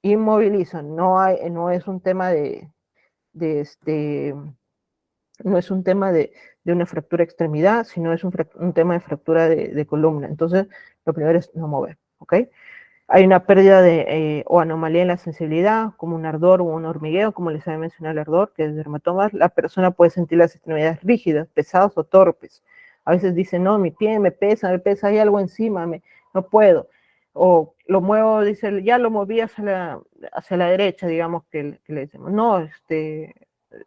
inmovilizo. No es un tema no es un tema de una fractura de extremidad, sino es un tema de fractura de columna. Entonces, lo primero es no mover, ¿ok? Hay una pérdida o anomalía en la sensibilidad, como un ardor o un hormigueo, como les había mencionado el ardor, que es dermatomas. La persona puede sentir las extremidades rígidas, pesadas o torpes. A veces dice, no, mi pie me pesa, hay algo encima, no puedo. o lo muevo, dice, ya lo moví hacia la derecha, digamos que le decimos, no,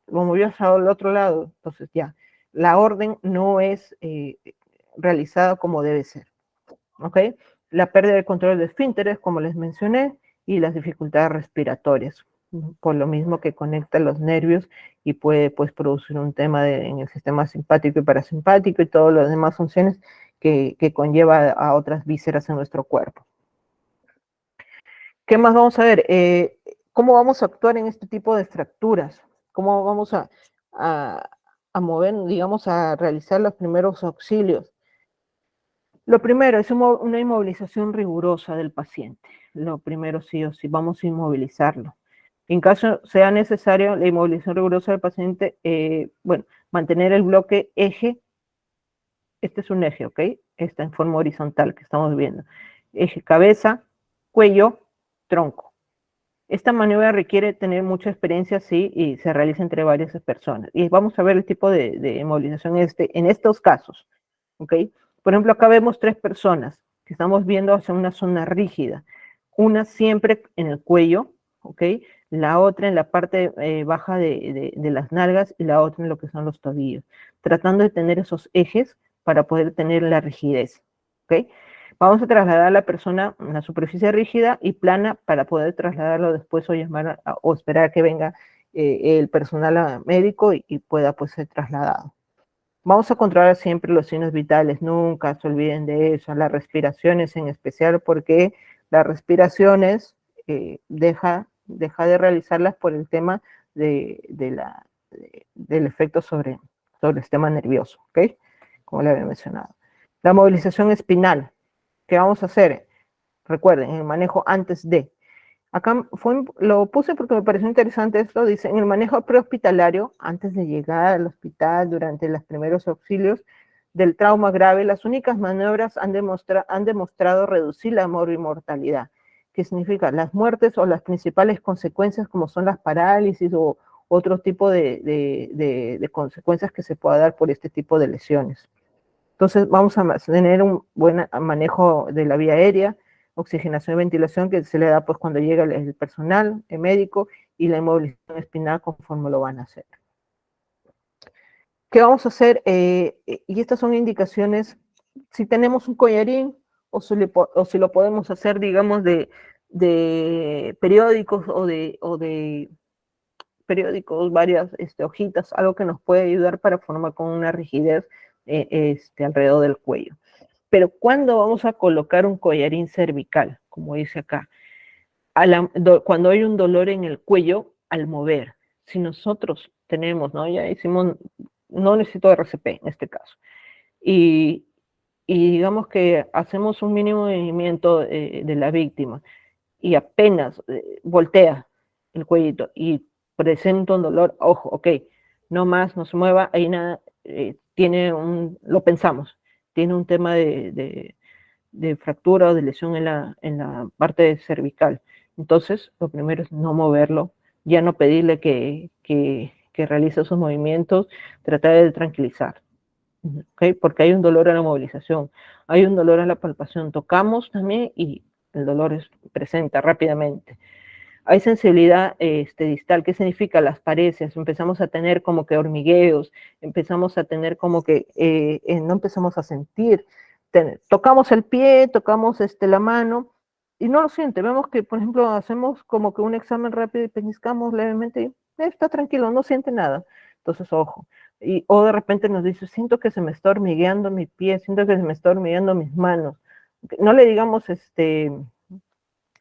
lo movió hacia el otro lado, entonces ya, la orden no es realizada como debe ser, ¿ok? La pérdida de control de esfínteres, como les mencioné, y las dificultades respiratorias, por lo mismo que conecta los nervios y puede pues producir un tema en el sistema simpático y parasimpático y todas las demás funciones que conlleva a otras vísceras en nuestro cuerpo. ¿Qué más vamos a ver? ¿Cómo vamos a actuar en este tipo de fracturas? ¿Cómo vamos a mover, digamos, a realizar los primeros auxilios? Lo primero es una inmovilización rigurosa del paciente. Lo primero sí o sí, vamos a inmovilizarlo. En caso sea necesario, la inmovilización rigurosa del paciente, bueno, mantener el bloque eje. Este es un eje, ¿ok? Está en forma horizontal que estamos viendo. Eje cabeza, cuello, tronco. Esta maniobra requiere tener mucha experiencia, sí, y se realiza entre varias personas. Y vamos a ver el tipo de inmovilización en estos casos, ¿ok? Por ejemplo, acá vemos 3 personas que estamos viendo hacia una zona rígida. Una siempre en el cuello, ¿ok? La otra en la parte baja de las nalgas y la otra en lo que son los tobillos. Tratando de tener esos ejes para poder tener la rigidez, ¿ok? Vamos a trasladar a la persona a una superficie rígida y plana para poder trasladarlo después o llamar o esperar a que venga el personal médico y pueda pues ser trasladado. Vamos a controlar siempre los signos vitales, nunca se olviden de eso, las respiraciones en especial, porque las respiraciones deja de realizarlas por el tema del efecto sobre el sistema nervioso, ¿ok? Como le había mencionado. La movilización espinal, ¿qué vamos a hacer? Recuerden, el manejo antes de. Acá lo puse porque me pareció interesante esto, dice, en el manejo prehospitalario, antes de llegar al hospital, durante los primeros auxilios del trauma grave, las únicas maniobras han demostrado reducir la mortalidad, que significa las muertes o las principales consecuencias como son las parálisis o otro tipo de consecuencias que se pueda dar por este tipo de lesiones. Entonces vamos a tener un buen manejo de la vía aérea, oxigenación y ventilación que se le da pues cuando llega el personal, el médico, y la inmovilización espinal conforme lo van a hacer. ¿Qué vamos a hacer? Y estas son indicaciones, si tenemos un collarín o si lo podemos hacer, digamos, de periódicos o de periódicos, varias hojitas, algo que nos puede ayudar para formar con una rigidez alrededor del cuello. Pero ¿cuándo vamos a colocar un collarín cervical? Como dice acá. Cuando hay un dolor en el cuello al mover. Si nosotros tenemos, ¿no? Ya hicimos, no necesito RCP en este caso. Y digamos que hacemos un mínimo movimiento de la víctima y apenas voltea el cuellito y presenta un dolor, ojo, ok, no más, no se mueva, ahí nada, lo pensamos, tiene un tema de fractura o de lesión en la parte cervical. Entonces, lo primero es no moverlo, ya no pedirle que realice esos movimientos, tratar de tranquilizar. ¿Okay? Porque hay un dolor a la movilización, hay un dolor a la palpación, tocamos también y el dolor presenta rápidamente. Hay sensibilidad distal, ¿qué significa? Las paredes, empezamos a tener como que hormigueos, empezamos a tener como que no empezamos a sentir, tocamos el pie, tocamos la mano y no lo siente, vemos que por ejemplo hacemos como que un examen rápido y pellizcamos levemente y está tranquilo, no siente nada, entonces ojo. O de repente nos dice, siento que se me está hormigueando mi pie, siento que se me está hormigueando mis manos. No le digamos,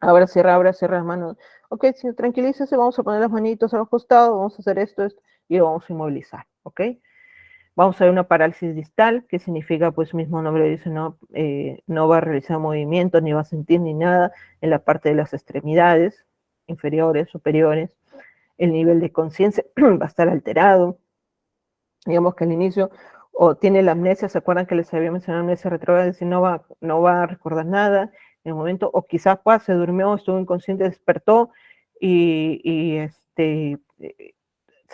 ahora cierra las manos. Ok, si tranquilícese, vamos a poner las manitos al costado, vamos a hacer esto, y lo vamos a inmovilizar, ¿ok? Vamos a ver una parálisis distal, que significa, pues mismo nombre dice, no va a realizar movimientos, ni va a sentir ni nada en la parte de las extremidades, inferiores, superiores. El nivel de conciencia va a estar alterado. Digamos que al inicio, o tiene la amnesia, ¿se acuerdan que les había mencionado amnesia retrógrada? Es decir, no va a recordar nada en el momento, o quizás se durmió, estuvo inconsciente, despertó y se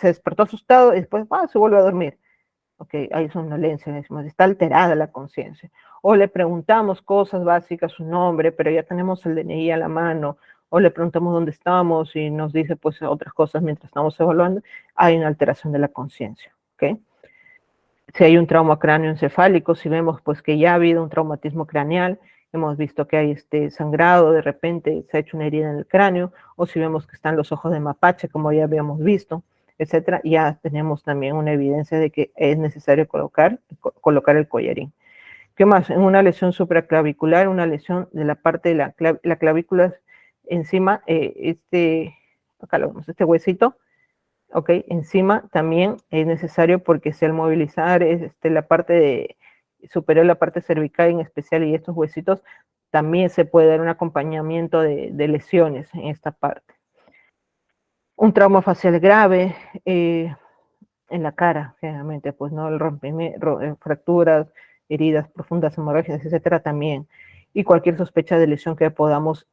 despertó asustado y después se vuelve a dormir. Ok, hay somnolencia, decimos, está alterada la conciencia. O le preguntamos cosas básicas, su nombre, pero ya tenemos el DNI a la mano, o le preguntamos dónde estamos y nos dice pues otras cosas mientras estamos evaluando, hay una alteración de la conciencia. ¿Okay? Si hay un trauma cráneoencefálico, si vemos pues que ya ha habido un traumatismo craneal, hemos visto que hay sangrado, de repente se ha hecho una herida en el cráneo, o si vemos que están los ojos de mapache, como ya habíamos visto, etcétera, ya tenemos también una evidencia de que es necesario colocar el collarín. ¿Qué más? En una lesión supraclavicular, una lesión de la parte de la clavícula encima, acá lo vemos, este huesito, ok, encima también es necesario porque si al movilizar la parte superior, la parte cervical en especial y estos huesitos, también se puede dar un acompañamiento de lesiones en esta parte. Un trauma facial grave en la cara, generalmente, pues no, el rompimiento, fracturas, heridas profundas, hemorragias, etcétera, también. Y cualquier sospecha de lesión que podamos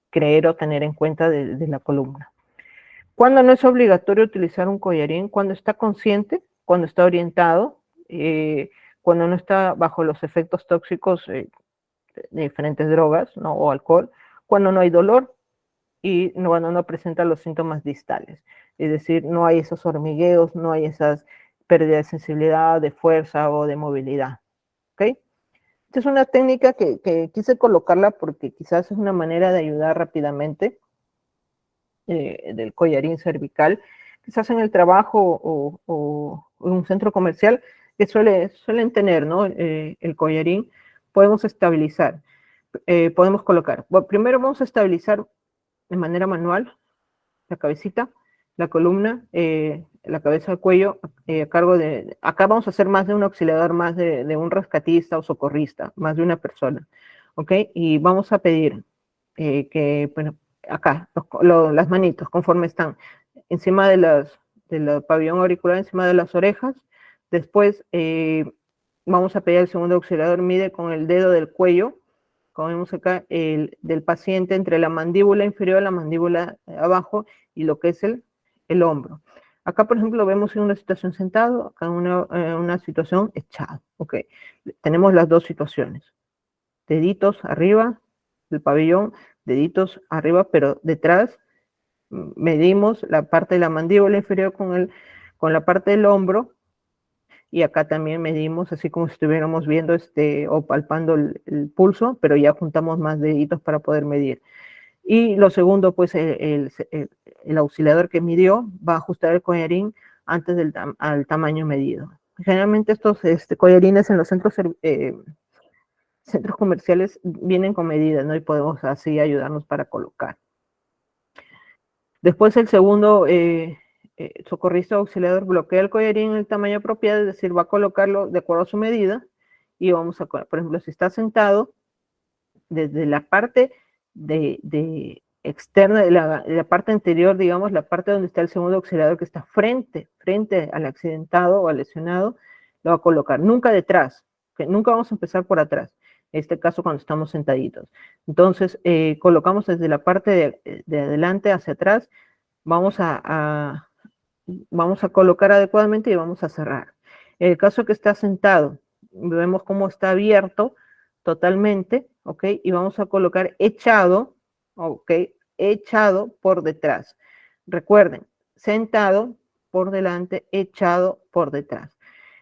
creer o tener en cuenta de la columna. ¿Cuándo no es obligatorio utilizar un collarín? Cuando está consciente, cuando está orientado, cuando no está bajo los efectos tóxicos de diferentes drogas, ¿no? O alcohol, cuando no hay dolor y cuando no presenta los síntomas distales. Es decir, no hay esos hormigueos, no hay esas pérdidas de sensibilidad, de fuerza o de movilidad. ¿Ok? Esta es una técnica que quise colocarla porque quizás es una manera de ayudar rápidamente del collarín cervical, quizás en el trabajo o en un centro comercial que suelen tener, ¿no? El collarín, podemos estabilizar, podemos colocar. Bueno, primero vamos a estabilizar de manera manual la cabecita, la columna, la cabeza, el cuello, a cargo de, acá vamos a hacer más de un auxiliador, más de un rescatista o socorrista, más de una persona, ¿ok? Y vamos a pedir que, bueno, acá, las manitos, conforme están encima del pabellón auricular, encima de las orejas. Después vamos a pedir al segundo auxiliador, mide con el dedo del cuello, como vemos acá, del paciente entre la mandíbula inferior, la mandíbula abajo y lo que es el hombro. Acá, por ejemplo, vemos en una situación sentado, acá en una situación echado. Ok, tenemos las dos situaciones. Deditos arriba del pabellón, deditos arriba, pero detrás medimos la parte de la mandíbula inferior con la parte del hombro, y acá también medimos, así como si estuviéramos viendo o palpando el pulso, pero ya juntamos más deditos para poder medir. Y lo segundo, pues el auxiliador que midió va a ajustar el collarín antes al tamaño medido. Generalmente estos collarines en los centros comerciales vienen con medidas, ¿no? Y podemos así ayudarnos para colocar. Después el segundo socorrista auxiliador bloquea el collarín en el tamaño apropiado, es decir, va a colocarlo de acuerdo a su medida, y vamos a, por ejemplo, si está sentado, desde la parte externa, de la parte anterior, digamos, la parte donde está el segundo auxiliador que está frente al accidentado o al lesionado, lo va a colocar, nunca detrás, que nunca vamos a empezar por atrás, en este caso cuando estamos sentaditos. Entonces, colocamos desde la parte de adelante hacia atrás, vamos a colocar adecuadamente y vamos a cerrar. En el caso que está sentado, vemos cómo está abierto totalmente, ¿ok? Y vamos a colocar echado, ¿ok? Echado por detrás. Recuerden, sentado por delante, echado por detrás.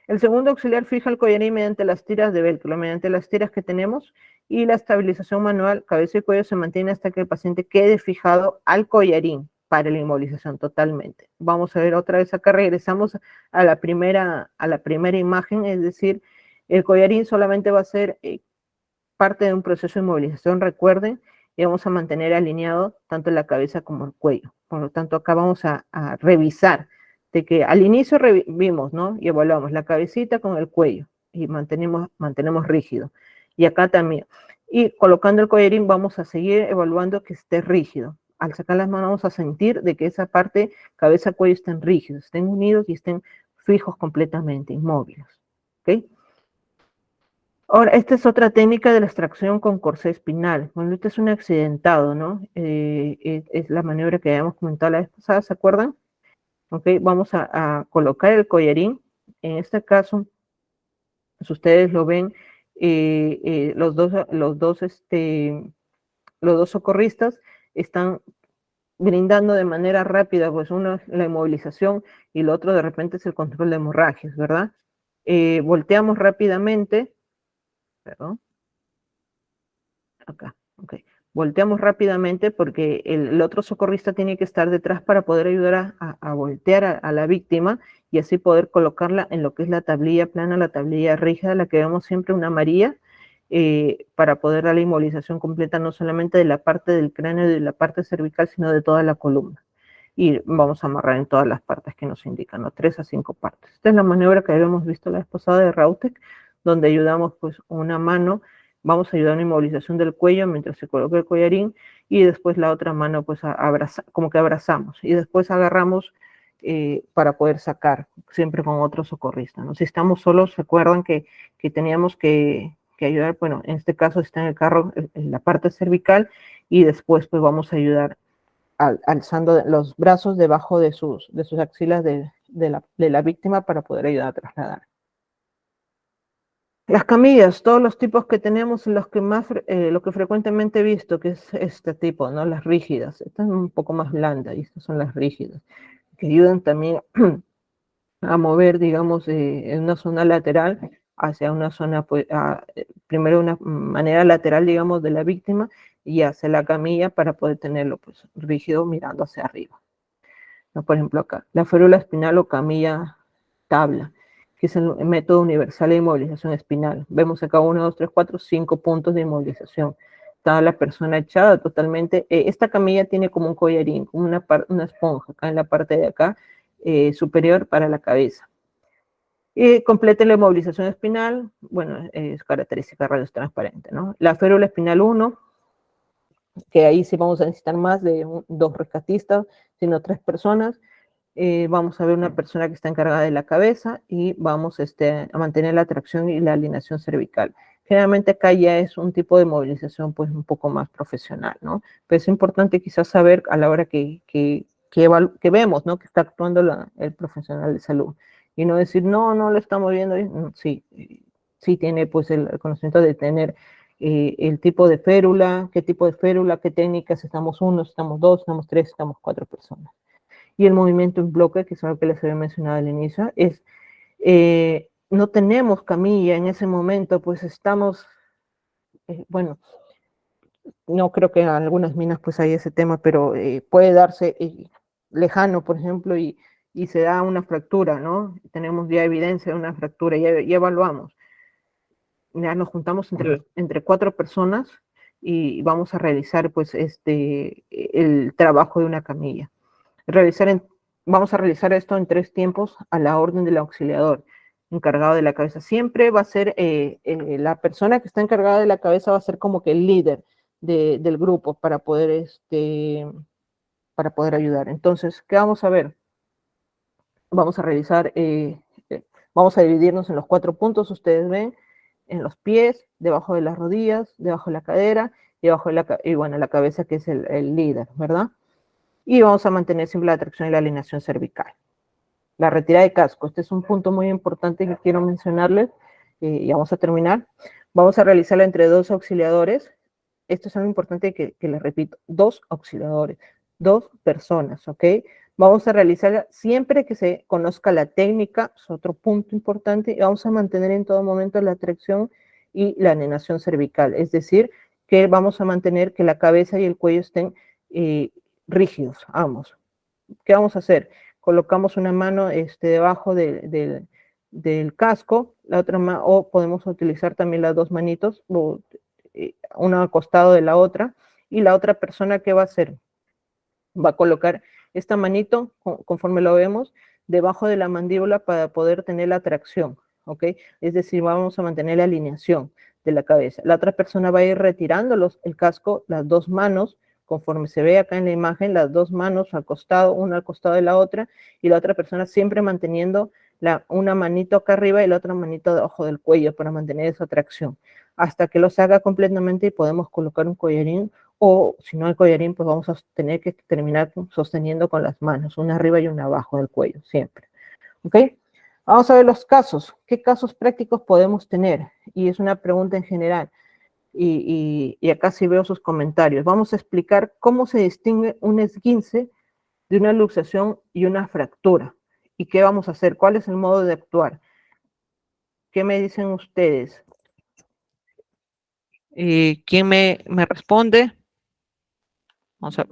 El segundo auxiliar fija el collarín mediante las tiras de velcro, mediante las tiras que tenemos, y la estabilización manual, cabeza y cuello, se mantiene hasta que el paciente quede fijado al collarín para la inmovilización totalmente. Vamos a ver otra vez acá, regresamos a la primera imagen, es decir, el collarín solamente va a ser parte de un proceso de inmovilización, recuerden, y vamos a mantener alineado tanto la cabeza como el cuello. Por lo tanto, acá vamos a revisar de que al inicio vimos, ¿no? Y evaluamos la cabecita con el cuello y mantenemos rígido. Y acá también. Y colocando el collarín vamos a seguir evaluando que esté rígido. Al sacar las manos vamos a sentir de que esa parte, cabeza, cuello, estén rígidos, estén unidos y estén fijos completamente, inmóviles. ¿Ok? Ahora, esta es otra técnica de la extracción con corsé espinal. Cuando este es un accidentado, ¿no? Es la maniobra que habíamos comentado la vez pasada, ¿se acuerdan? Ok, vamos a colocar el collarín En este caso, si ustedes lo ven, los dos socorristas están brindando de manera rápida, pues uno es la inmovilización y el otro de repente es el control de hemorragias, ¿verdad? Volteamos rápidamente, perdón, acá, ok. Volteamos rápidamente porque el otro socorrista tiene que estar detrás para poder ayudar a voltear a la víctima y así poder colocarla en lo que es la tablilla plana, la tablilla rígida, la que vemos siempre una amarilla, para poder dar la inmovilización completa no solamente de la parte del cráneo y de la parte cervical, sino de toda la columna. Y vamos a amarrar en todas las partes que nos indican, ¿no? 3 a 5 partes. Esta es la maniobra que habíamos visto la vez pasada de Rautek, donde ayudamos pues una mano, vamos a ayudar a una inmovilización del cuello mientras se coloca el collarín y después la otra mano pues como que abrazamos y después agarramos para poder sacar, siempre con otro socorrista, ¿no? Si estamos solos, recuerdan que teníamos que ayudar, bueno, en este caso está en el carro en la parte cervical y después pues vamos a ayudar alzando los brazos debajo de sus axilas de la víctima para poder ayudar a trasladar. Las camillas, todos los tipos que tenemos, lo que frecuentemente he visto, que es este tipo, ¿no? Las rígidas. Esta es un poco más blanda y estas son las rígidas, que ayudan también a mover, digamos, en una zona lateral hacia una zona, pues, primero una manera lateral, digamos, de la víctima y hacia la camilla para poder tenerlo, pues, rígido mirando hacia arriba. ¿No? Por ejemplo, acá, la férula espinal o camilla tabla, que es el método universal de inmovilización espinal. Vemos acá 1, 2, 3, 4, 5 puntos de inmovilización. Está la persona echada totalmente. Esta camilla tiene como un collarín, como una esponja acá en la parte de acá, superior para la cabeza. Y complete la inmovilización espinal, bueno, es característica radios transparente, ¿no? La férula espinal 1, que ahí sí vamos a necesitar más de 2 rescatistas, sino 3 personas. Vamos a ver una persona que está encargada de la cabeza y vamos a mantener la tracción y la alineación cervical. Generalmente acá ya es un tipo de movilización pues un poco más profesional, ¿no? Pero es importante quizás saber a la hora que vemos, ¿no? Que está actuando el profesional de salud. Y no decir, no lo está moviendo. Sí, sí tiene pues el conocimiento de tener el tipo de férula, qué tipo de férula, qué técnicas, estamos 1, estamos 2, estamos 3, estamos 4 personas. Y el movimiento en bloque, que es algo que les había mencionado al inicio, es, no tenemos camilla en ese momento, pues estamos, bueno, no creo que en algunas minas pues hay ese tema, pero puede darse lejano, por ejemplo, y se da una fractura, ¿no? Tenemos ya evidencia de una fractura, ya evaluamos. Ya nos juntamos entre 4 personas y vamos a realizar pues el trabajo de una camilla. Vamos a realizar esto en 3 tiempos a la orden del auxiliador encargado de la cabeza. Siempre va a ser la persona que está encargada de la cabeza va a ser como que el líder del grupo para poder ayudar. Entonces, ¿qué vamos a ver? Vamos a realizar, vamos a dividirnos en los 4 puntos, ustedes ven, en los pies, debajo de las rodillas, debajo de la cadera y bueno, la cabeza que es el líder, ¿verdad? Y vamos a mantener siempre la tracción y la alineación cervical. La retirada de casco, este es un punto muy importante que quiero mencionarles, y vamos a terminar. Vamos a realizarla entre 2 auxiliadores. Esto es algo importante que les repito, 2 auxiliadores, 2 personas, ¿ok? Vamos a realizarla siempre que se conozca la técnica, es otro punto importante, y vamos a mantener en todo momento la tracción y la alineación cervical, es decir, que vamos a mantener que la cabeza y el cuello estén rígidos, ambos. ¿Qué vamos a hacer? Colocamos una mano debajo del casco, la otra mano, o podemos utilizar también las 2 manitos, una al costado de la otra, y la otra persona, ¿qué va a hacer? Va a colocar esta manito, conforme lo vemos, debajo de la mandíbula para poder tener la tracción, ¿ok? Es decir, vamos a mantener la alineación de la cabeza. La otra persona va a ir retirando el casco, las 2 manos, conforme se ve acá en la imagen, las 2 manos al costado, una al costado de la otra, y la otra persona siempre manteniendo una manito acá arriba y la otra manito debajo del cuello para mantener esa tracción, hasta que los haga completamente y podemos colocar un collarín, o si no hay collarín, pues vamos a tener que terminar sosteniendo con las manos, una arriba y una abajo del cuello, siempre. ¿Ok? Vamos a ver los casos. ¿Qué casos prácticos podemos tener? Y es una pregunta en general. Y acá sí veo sus comentarios. Vamos a explicar cómo se distingue un esguince de una luxación y una fractura. ¿Y qué vamos a hacer? ¿Cuál es el modo de actuar? ¿Qué me dicen ustedes? ¿Quién me responde?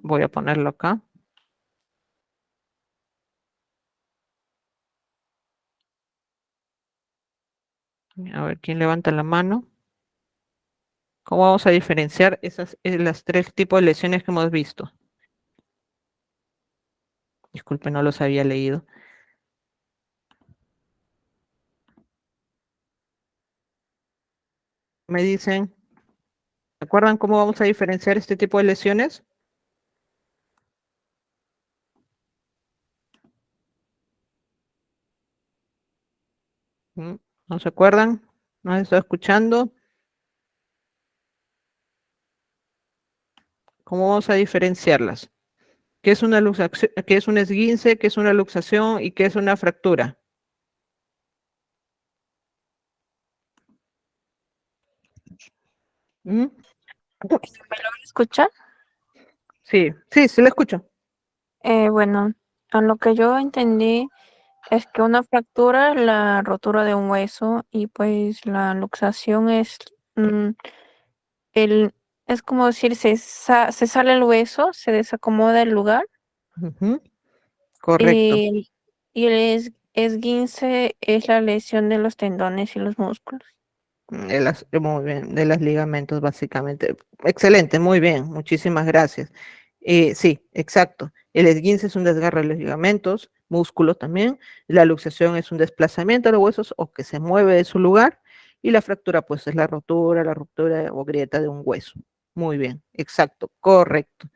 Voy a ponerlo acá. A ver, ¿quién levanta la mano? ¿Cómo vamos a diferenciar las tres tipos de lesiones que hemos visto? Disculpe, no los había leído. Me dicen, ¿se acuerdan cómo vamos a diferenciar este tipo de lesiones? ¿No se acuerdan? ¿No se está escuchando? ¿Cómo vamos a diferenciarlas? ¿Qué es una luxación, qué es un esguince, qué es una luxación y qué es una fractura? ¿Me logra escuchar? Sí, sí, sí, lo escucho. Bueno, a lo que yo entendí es que una fractura es la rotura de un hueso y pues la luxación es el es como decir se sale el hueso, se desacomoda el lugar Correcto. y el esguince es la lesión de los tendones y los músculos. Muy bien, de los ligamentos, básicamente. Excelente, muy bien, muchísimas gracias. Sí, exacto. El esguince es un desgarre de los ligamentos, músculo también. La luxación es un desplazamiento de los huesos o que se mueve de su lugar. Y la fractura, pues, es la ruptura o grieta de un hueso. Muy bien, exacto, correcto.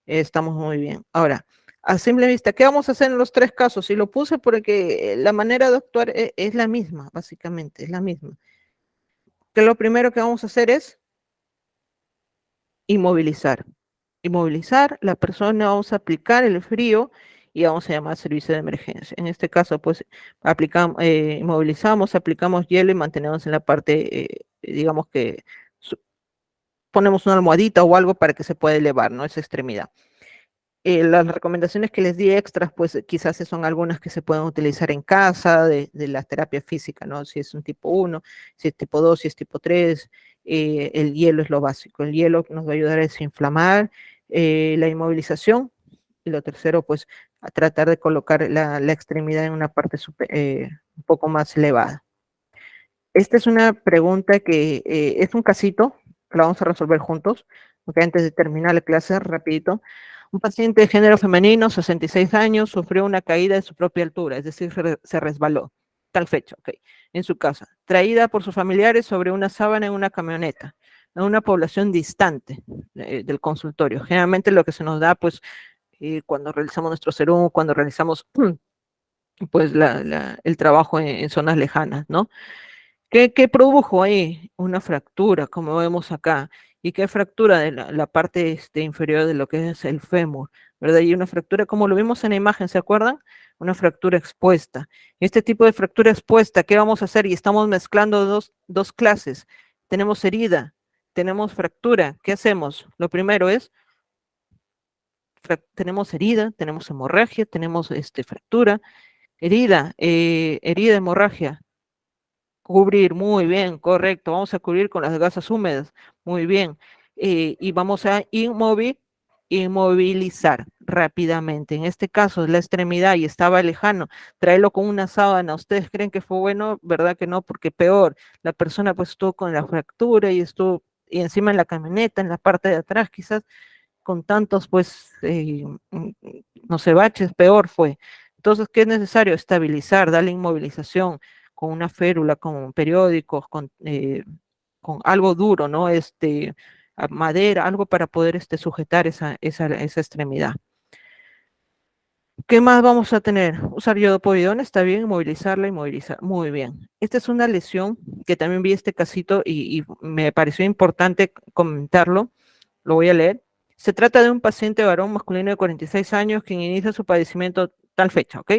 Estamos muy bien. Ahora, a simple vista, ¿qué vamos a hacer en los tres casos? Y lo puse porque la manera de actuar es la misma, básicamente, es la misma. Que lo primero que vamos a hacer es inmovilizar. Inmovilizar, la persona vamos a aplicar el frío y vamos a llamar servicio de emergencia. En este caso, pues, inmovilizamos, aplicamos hielo y mantenemos en la parte, digamos que ponemos una almohadita o algo para que se pueda elevar, ¿no? Esa extremidad. Las recomendaciones que les di extras, pues quizás son algunas que se pueden utilizar en casa, de la terapia física, ¿no? Si es un tipo 1, si es tipo 2, si es tipo 3, el hielo es lo básico. El hielo nos va a ayudar a desinflamar, la inmovilización, y lo tercero, pues, a tratar de colocar la extremidad en una parte un poco más elevada. Esta es una pregunta que es un casito, que lo vamos a resolver juntos, porque antes de terminar la clase, rapidito. Un paciente de género femenino, 66 años, sufrió una caída de su propia altura, es decir, se resbaló, tal fecha, ok, en su casa, traída por sus familiares sobre una sábana en una camioneta, en una población distante del consultorio. Generalmente lo que se nos da, pues, cuando realizamos nuestro serum, cuando realizamos, pues, el trabajo en zonas lejanas, ¿no? ¿Qué produjo ahí? Una fractura, como vemos acá. ¿Y qué fractura? De la parte inferior de lo que es el fémur, ¿verdad? Y una fractura, como lo vimos en la imagen, ¿se acuerdan? Una fractura expuesta. Este tipo de fractura expuesta, ¿qué vamos a hacer? Y estamos mezclando dos clases. Tenemos herida, tenemos fractura. ¿Qué hacemos? Lo primero es, tenemos herida, tenemos hemorragia, tenemos fractura. Herida, hemorragia. Cubrir, muy bien, correcto. Vamos a cubrir con las gasas húmedas, muy bien. Y vamos a inmovilizar rápidamente. En este caso, la extremidad y estaba lejano, traerlo con una sábana. ¿Ustedes creen que fue bueno? ¿Verdad que no? Porque peor, la persona pues estuvo con la fractura y estuvo y encima en la camioneta, en la parte de atrás, quizás con tantos, pues, no sé, baches, peor fue. Entonces, ¿qué es necesario? Estabilizar, darle inmovilización con una férula, con periódicos, con algo duro, ¿no? Madera, algo para poder sujetar esa extremidad. ¿Qué más vamos a tener? Usar iodopovidona, está bien, inmovilizarla, inmovilizar. Muy bien. Esta es una lesión que también vi este casito y me pareció importante comentarlo. Lo voy a leer. Se trata de un paciente varón masculino de 46 años quien inicia su padecimiento tal fecha, ¿ok?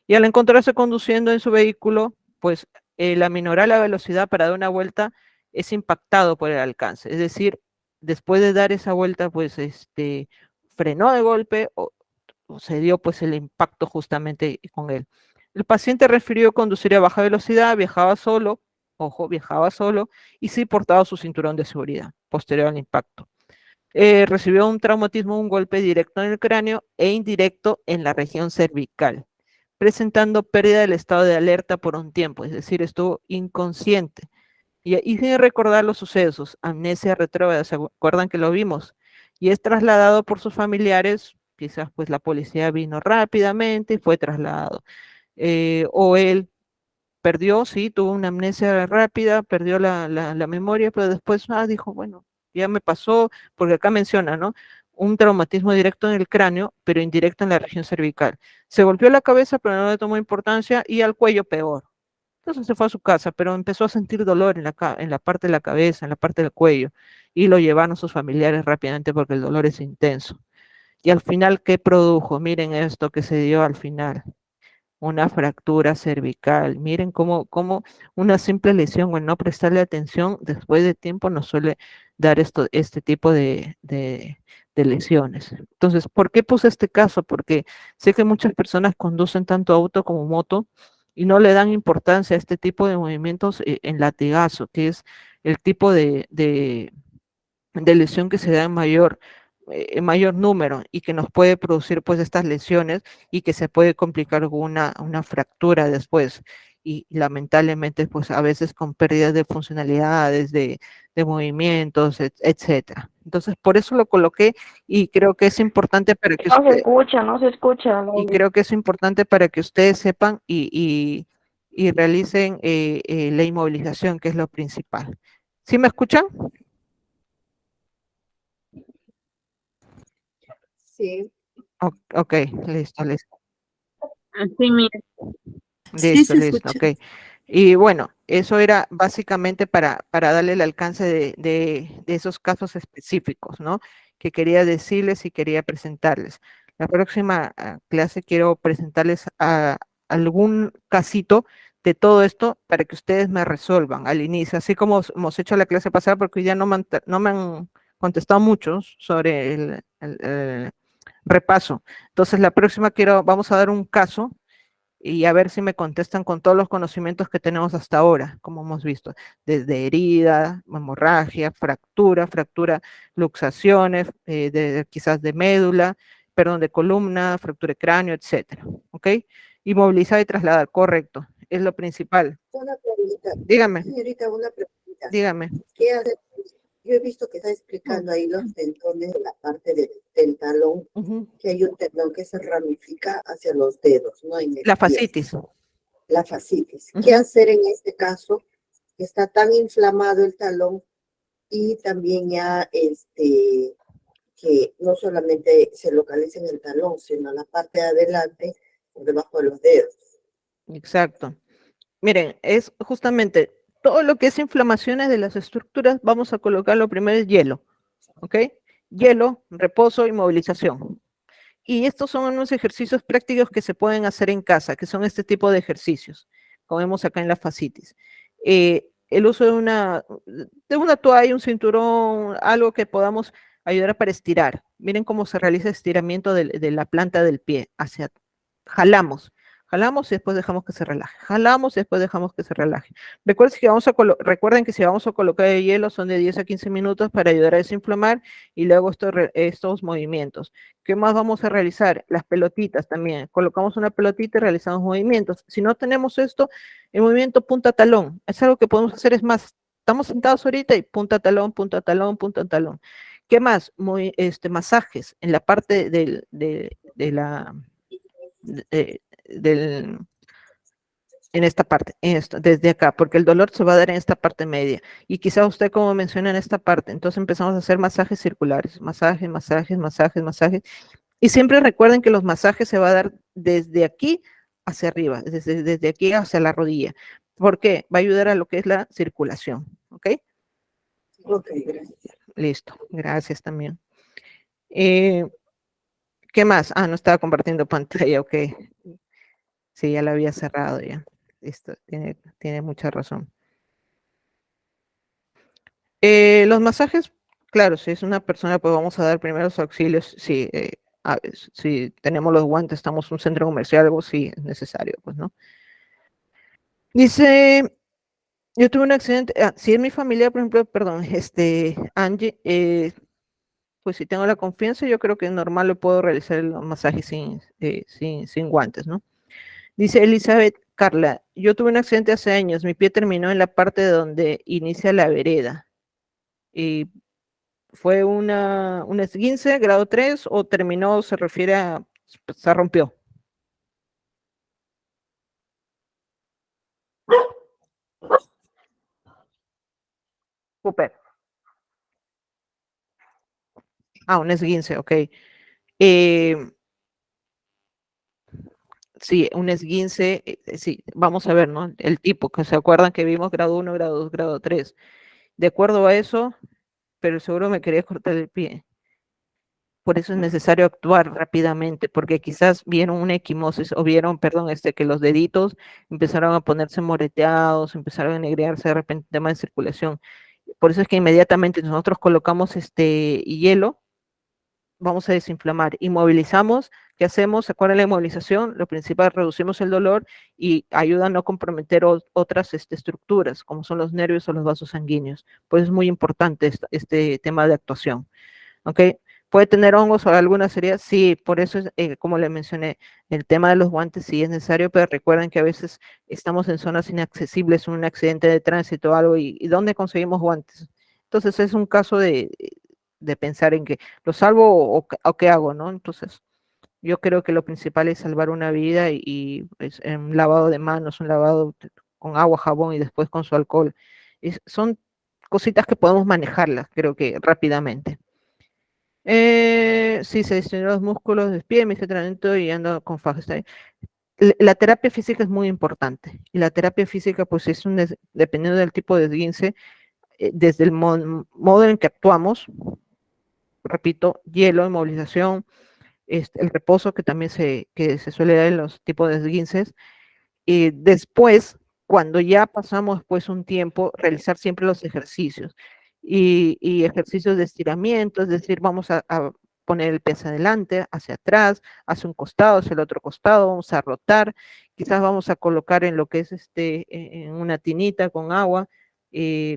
Y al encontrarse conduciendo en su vehículo, pues el aminorar la velocidad para dar una vuelta es impactado por el alcance. Es decir, después de dar esa vuelta, pues frenó de golpe o se dio pues el impacto justamente con él. El paciente refirió conducir a baja velocidad, viajaba solo, ojo, viajaba solo, y sí portaba su cinturón de seguridad posterior al impacto. Recibió un traumatismo, un golpe directo en el cráneo e indirecto en la región cervical, presentando pérdida del estado de alerta por un tiempo, es decir, estuvo inconsciente. Y sin recordar los sucesos, amnesia retrógrada, ¿se acuerdan que lo vimos? Y es trasladado por sus familiares, quizás pues la policía vino rápidamente y fue trasladado. O él perdió, sí, tuvo una amnesia rápida, perdió la memoria, pero después dijo, bueno, ya me pasó, porque acá menciona, ¿no? Un traumatismo directo en el cráneo, pero indirecto en la región cervical. Se golpeó la cabeza, pero no le tomó importancia, y al cuello peor. Entonces se fue a su casa, pero empezó a sentir dolor en la parte de la cabeza, en la parte del cuello, y lo llevaron sus familiares rápidamente porque el dolor es intenso. Y al final, ¿qué produjo? Miren esto que se dio al final, una fractura cervical. Miren cómo una simple lesión o el no prestarle atención después de tiempo nos suele dar este tipo de lesiones. Entonces, ¿por qué puse este caso? Porque sé que muchas personas conducen tanto auto como moto y no le dan importancia a este tipo de movimientos en latigazo, que es el tipo de lesión que se da en mayor número y que nos puede producir pues estas lesiones y que se puede complicar con una fractura después y lamentablemente pues a veces con pérdidas de funcionalidades, de movimientos, etcétera. Entonces por eso lo coloqué y creo que es importante para que No se escucha. y creo que es importante para que ustedes sepan y realicen la inmovilización, que es lo principal. ¿Sí me escuchan? Sí. Ok, listo, listo. Así mira. Sí, Listo, se listo, escucha. ok. Y bueno, eso era básicamente para darle el alcance de esos casos específicos, ¿no? Que quería decirles y quería presentarles. La próxima clase quiero presentarles algún casito de todo esto para que ustedes me resuelvan al inicio, así como hemos hecho la clase pasada, porque hoy ya no me han contestado muchos sobre el repaso. Entonces, la próxima vamos a dar un caso y a ver si me contestan con todos los conocimientos que tenemos hasta ahora, como hemos visto, desde herida, hemorragia, fractura, luxaciones, quizás de médula, perdón, de columna, fractura de cráneo, etcétera, ¿ok? Inmovilizar y trasladar, correcto, es lo principal. Una pregunta. Dígame, Señorita, una pregunta. dígame. ¿Qué hace? Yo he visto que está explicando ahí los tendones de la parte del talón, que hay un tendón que se ramifica hacia los dedos, ¿no? En el La pie. fascitis. La fascitis. ¿Qué hacer en este caso? Está tan inflamado el talón y también ya que no solamente se localiza en el talón, sino en la parte de adelante, por debajo de los dedos. Exacto. Miren, es justamente todo lo que es inflamaciones de las estructuras, vamos a colocarlo primero es hielo, ¿ok? Hielo, reposo y movilización. Y estos son unos ejercicios prácticos que se pueden hacer en casa, que son este tipo de ejercicios, como vemos acá en la fascitis. El uso de una toalla, un cinturón, algo que podamos ayudar para estirar. Miren cómo se realiza estiramiento de la planta del pie. Jalamos. Jalamos y después dejamos que se relaje. Jalamos y después dejamos que se relaje. Recuerden que si vamos a colocar el hielo son de 10 a 15 minutos para ayudar a desinflamar y luego estos movimientos. ¿Qué más vamos a realizar? Las pelotitas también. Colocamos una pelotita y realizamos movimientos. Si no tenemos esto, el movimiento punta-talón. Es algo que podemos hacer, es más, estamos sentados ahorita y punta-talón, punta-talón, punta-talón. ¿Qué más? Masajes en la parte de la en esta parte, desde acá, porque el dolor se va a dar en esta parte media. Y quizá usted, como menciona, en esta parte. Entonces empezamos a hacer masajes circulares, masajes, masajes, masajes, masajes. Y siempre recuerden que los masajes se va a dar desde aquí hacia arriba, desde aquí hacia la rodilla. ¿Por qué? Va a ayudar a lo que es la circulación. ¿Ok? Ok, gracias. Listo, gracias también. ¿Qué más? No estaba compartiendo pantalla, ok. Sí, ya la había cerrado ya. Esto tiene mucha razón. Los masajes, claro, si es una persona, pues vamos a dar primeros auxilios. Si tenemos los guantes, estamos en un centro comercial, algo sí es necesario, pues, ¿no? Dice, yo tuve un accidente, si es mi familia, por ejemplo, perdón, Angie, pues si tengo la confianza, yo creo que es normal, le puedo realizar el masaje sin guantes, ¿no? Dice Elizabeth Carla, yo tuve un accidente hace años, mi pie terminó en la parte donde inicia la vereda. Y fue un esguince, grado 3, o terminó, se refiere a, se rompió. Super. Un esguince, ok. Eh, sí, un esguince, sí, vamos a ver, ¿no? El tipo, que se acuerdan que vimos grado 1, grado 2, grado 3. De acuerdo a eso, pero seguro me quería cortar el pie. Por eso es necesario actuar rápidamente, porque quizás vieron una equimosis o vieron, perdón, que los deditos empezaron a ponerse moreteados, empezaron a negrearse de repente tema de circulación. Por eso es que inmediatamente nosotros colocamos hielo, vamos a desinflamar, inmovilizamos. ¿Qué hacemos? ¿Se acuerdan la inmovilización? Lo principal, reducimos el dolor y ayuda a no comprometer otras estructuras, como son los nervios o los vasos sanguíneos. Pues es muy importante este tema de actuación. ¿Ok? ¿Puede tener hongos o alguna serie? Sí, por eso es, como le mencioné, el tema de los guantes sí es necesario, pero recuerden que a veces estamos en zonas inaccesibles, un accidente de tránsito o algo, y ¿dónde conseguimos guantes? Entonces es un caso de pensar en que lo salvo o qué hago, ¿no? Entonces yo creo que lo principal es salvar una vida y pues, un lavado de manos, un lavado con agua, jabón y después con su alcohol. Son cositas que podemos manejarlas, creo que rápidamente. Sí, se distribuyen los músculos del pie, me hice entrenamiento y ando con fajas. La terapia física es muy importante. Y la terapia física, pues es dependiendo del tipo de esguince, desde el modo en que actuamos, repito, hielo, inmovilización, el reposo que también que se suele dar en los tipos de esguinces. Y después, cuando ya pasamos pues un tiempo, realizar siempre los ejercicios y ejercicios de estiramiento, es decir, vamos a poner el pie hacia adelante, hacia atrás, hacia un costado, hacia el otro costado, vamos a rotar, quizás vamos a colocar en lo que es en una tinita con agua,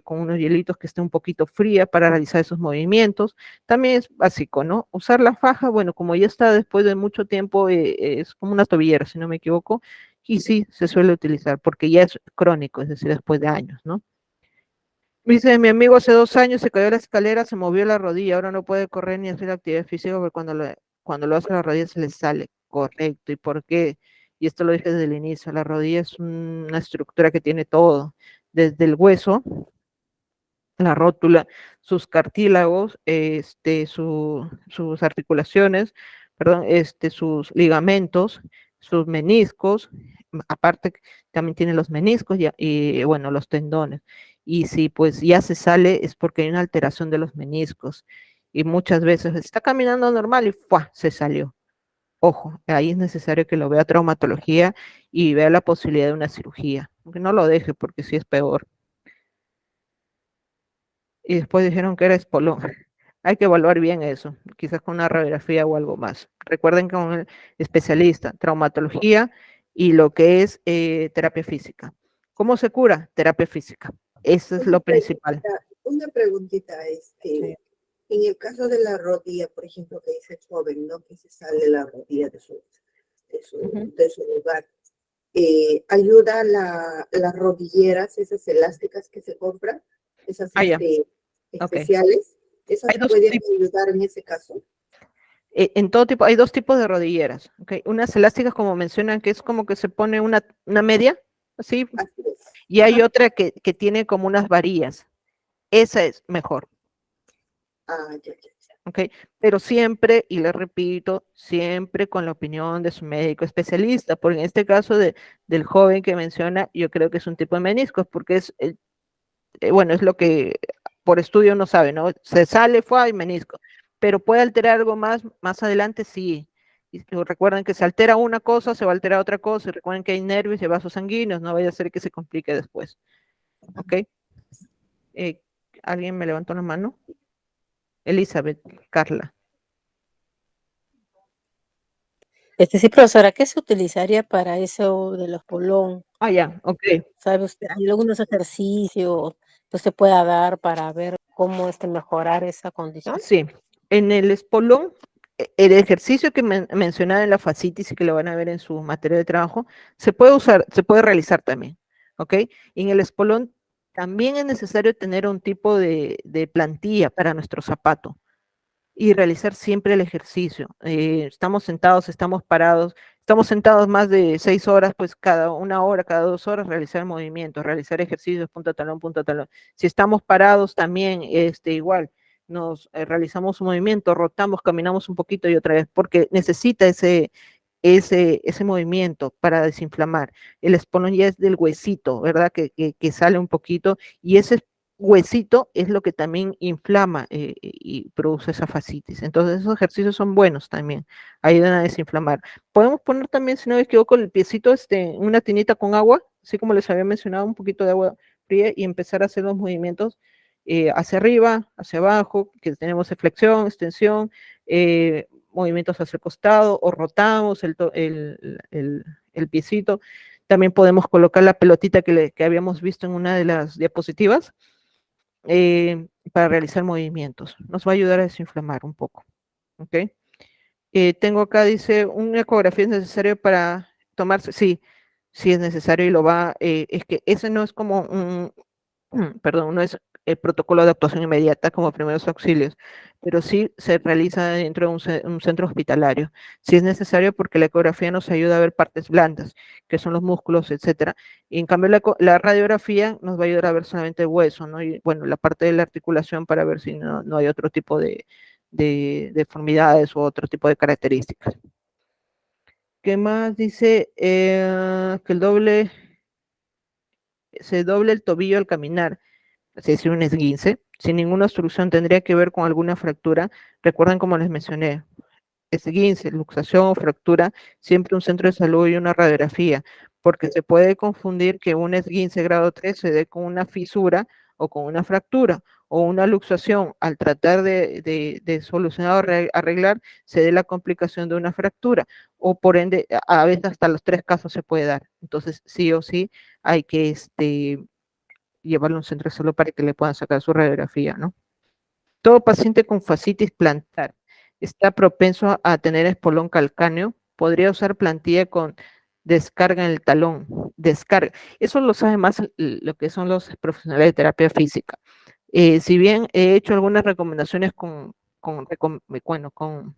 con unos hielitos que esté un poquito fría para realizar esos movimientos. También es básico, ¿no? Usar la faja, bueno, como ya está después de mucho tiempo, es como una tobillera, si no me equivoco, y sí, se suele utilizar porque ya es crónico, es decir, después de años, ¿no? Dice, mi amigo hace 2 años se cayó de la escalera, se movió la rodilla, ahora no puede correr ni hacer actividad física porque cuando lo hace la rodilla se le sale. Correcto. ¿Y por qué? Y esto lo dije desde el inicio, la rodilla es una estructura que tiene todo, desde el hueso, la rótula, sus cartílagos, sus articulaciones, perdón, sus ligamentos, sus meniscos, aparte también tiene los meniscos y, bueno, los tendones. Y si pues ya se sale es porque hay una alteración de los meniscos. Y muchas veces está caminando normal y ¡fua! Se salió. Ojo, ahí es necesario que lo vea traumatología y vea la posibilidad de una cirugía. Aunque no lo deje porque sí es peor. Y después dijeron que era espolón. Hay que evaluar bien eso, quizás con una radiografía o algo más. Recuerden que un especialista, traumatología y lo que es terapia física. ¿Cómo se cura? Terapia física. Eso es lo principal. Una preguntita, Sí. en el caso de la rodilla, por ejemplo, que dice el joven, ¿no? Que se sale la rodilla de su lugar. ¿Ayuda las rodilleras, esas elásticas que se compran, esas Ya. especiales? ¿Esas pueden ayudar en ese caso? En todo tipo, hay 2 tipos de rodilleras. ¿Okay? Unas elásticas, como mencionan, que es como que se pone una media, así, Así es. y hay otra que tiene como unas varillas. Esa es mejor. Ya. ¿Ok? Pero siempre, y le repito, siempre con la opinión de su médico especialista, porque en este caso del joven que menciona, yo creo que es un tipo de meniscos, porque bueno, es lo que por estudio uno sabe, ¿no? Se sale, fue y menisco, pero puede alterar algo más adelante, sí. Y recuerden que se altera una cosa, se va a alterar otra cosa, y recuerden que hay nervios y vasos sanguíneos, no vaya a ser que se complique después. ¿Ok? ¿Alguien me levantó la mano? Elizabeth, Carla. Sí, profesora, ¿qué se utilizaría para eso de los polón? Ah, ya, ok. ¿Sabe usted? ¿Hay algunos ejercicios que usted pueda dar para ver cómo mejorar esa condición? Sí, en el espolón, el ejercicio que mencionaba en la fascitis y que lo van a ver en su materia de trabajo, se puede usar, se puede realizar también, ¿ok? Y en el espolón también es necesario tener un tipo de plantilla para nuestro zapato y realizar siempre el ejercicio. Estamos sentados, estamos sentados más de 6 horas, pues cada 1 hora, cada 2 horas, realizar movimientos, realizar ejercicios, punta talón, punta talón. Si estamos parados también, igual, nos realizamos un movimiento, rotamos, caminamos un poquito y otra vez, porque necesita ese movimiento para desinflamar. El espolón ya es del huesito, ¿verdad? Que sale un poquito y ese huesito es lo que también inflama y produce esa fascitis. Entonces esos ejercicios son buenos también, ayudan a desinflamar. Podemos poner también, si no me equivoco, el piecito una tinita con agua, así como les había mencionado, un poquito de agua fría y empezar a hacer los movimientos hacia arriba, hacia abajo, que tenemos flexión, extensión, movimientos hacia el costado o rotamos el piecito. También podemos colocar la pelotita que habíamos visto en una de las diapositivas para realizar movimientos. Nos va a ayudar a desinflamar un poco. ¿Ok? Tengo acá, dice, una ecografía es necesario para tomarse, sí, sí es necesario y lo va, es que ese no es como perdón, no es el protocolo de actuación inmediata como primeros auxilios, pero sí se realiza dentro de un centro hospitalario. Si es necesario porque la ecografía nos ayuda a ver partes blandas, que son los músculos, etcétera. Y en cambio la radiografía nos va a ayudar a ver solamente el hueso, ¿no? Y bueno, la parte de la articulación para ver si no hay otro tipo de deformidades u otro tipo de características. ¿Qué más dice? Que se doble el tobillo al caminar, es decir, un esguince, sin ninguna obstrucción, tendría que ver con alguna fractura. Recuerden como les mencioné, esguince, luxación o fractura, siempre un centro de salud y una radiografía, porque se puede confundir que un esguince grado 3 se dé con una fisura o con una fractura, o una luxación, al tratar de solucionar o arreglar, se dé la complicación de una fractura, o por ende, a veces hasta los 3 casos se puede dar. Entonces, sí o sí, hay que llevarlo a un centro de salud para que le puedan sacar su radiografía, ¿no? Todo paciente con fascitis plantar está propenso a tener espolón calcáneo. Podría usar plantilla con descarga en el talón. Descarga. Eso lo sabe más lo que son los profesionales de terapia física. Si bien he hecho algunas recomendaciones bueno, con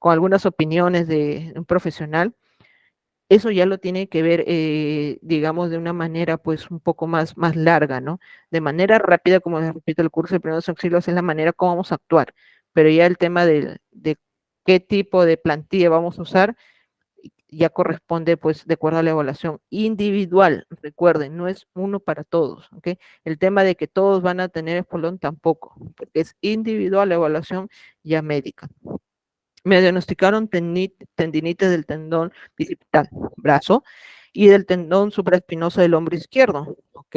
algunas opiniones de un profesional, eso ya lo tiene que ver, digamos, de una manera pues un poco más larga, ¿no? De manera rápida, como les repito, el curso de primeros auxilios es la manera como vamos a actuar, pero ya el tema de qué tipo de plantilla vamos a usar ya corresponde pues de acuerdo a la evaluación individual, recuerden, no es uno para todos, ¿ok? El tema de que todos van a tener espolón tampoco, porque es individual la evaluación ya médica. Me diagnosticaron tendinitis del tendón bicipital, brazo, y del tendón supraespinoso del hombro izquierdo, ¿ok?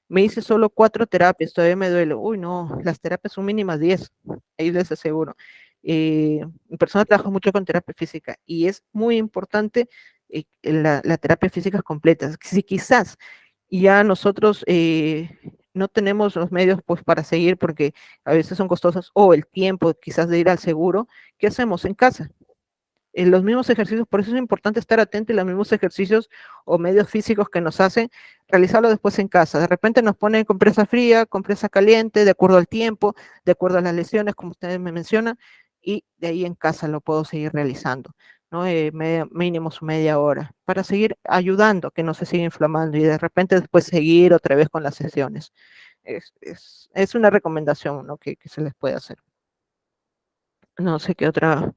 Me hice solo 4 terapias, todavía me duele. Uy, no, las terapias son mínimas 10, ahí les aseguro. Mi persona trabaja mucho con terapia física y es muy importante la terapia física completa. Si quizás ya nosotros no tenemos los medios pues para seguir porque a veces son costosos o el tiempo quizás de ir al seguro, ¿qué hacemos en casa? En los mismos ejercicios, por eso es importante estar atento a los mismos ejercicios o medios físicos que nos hacen, realizarlo después en casa. De repente nos ponen compresa fría, compresa caliente, de acuerdo al tiempo, de acuerdo a las lesiones, como ustedes me mencionan, y de ahí en casa lo puedo seguir realizando, ¿no? Mínimo su media hora, para seguir ayudando a que no se siga inflamando y de repente después seguir otra vez con las sesiones. Es una recomendación, ¿no? que se les puede hacer. No sé qué otra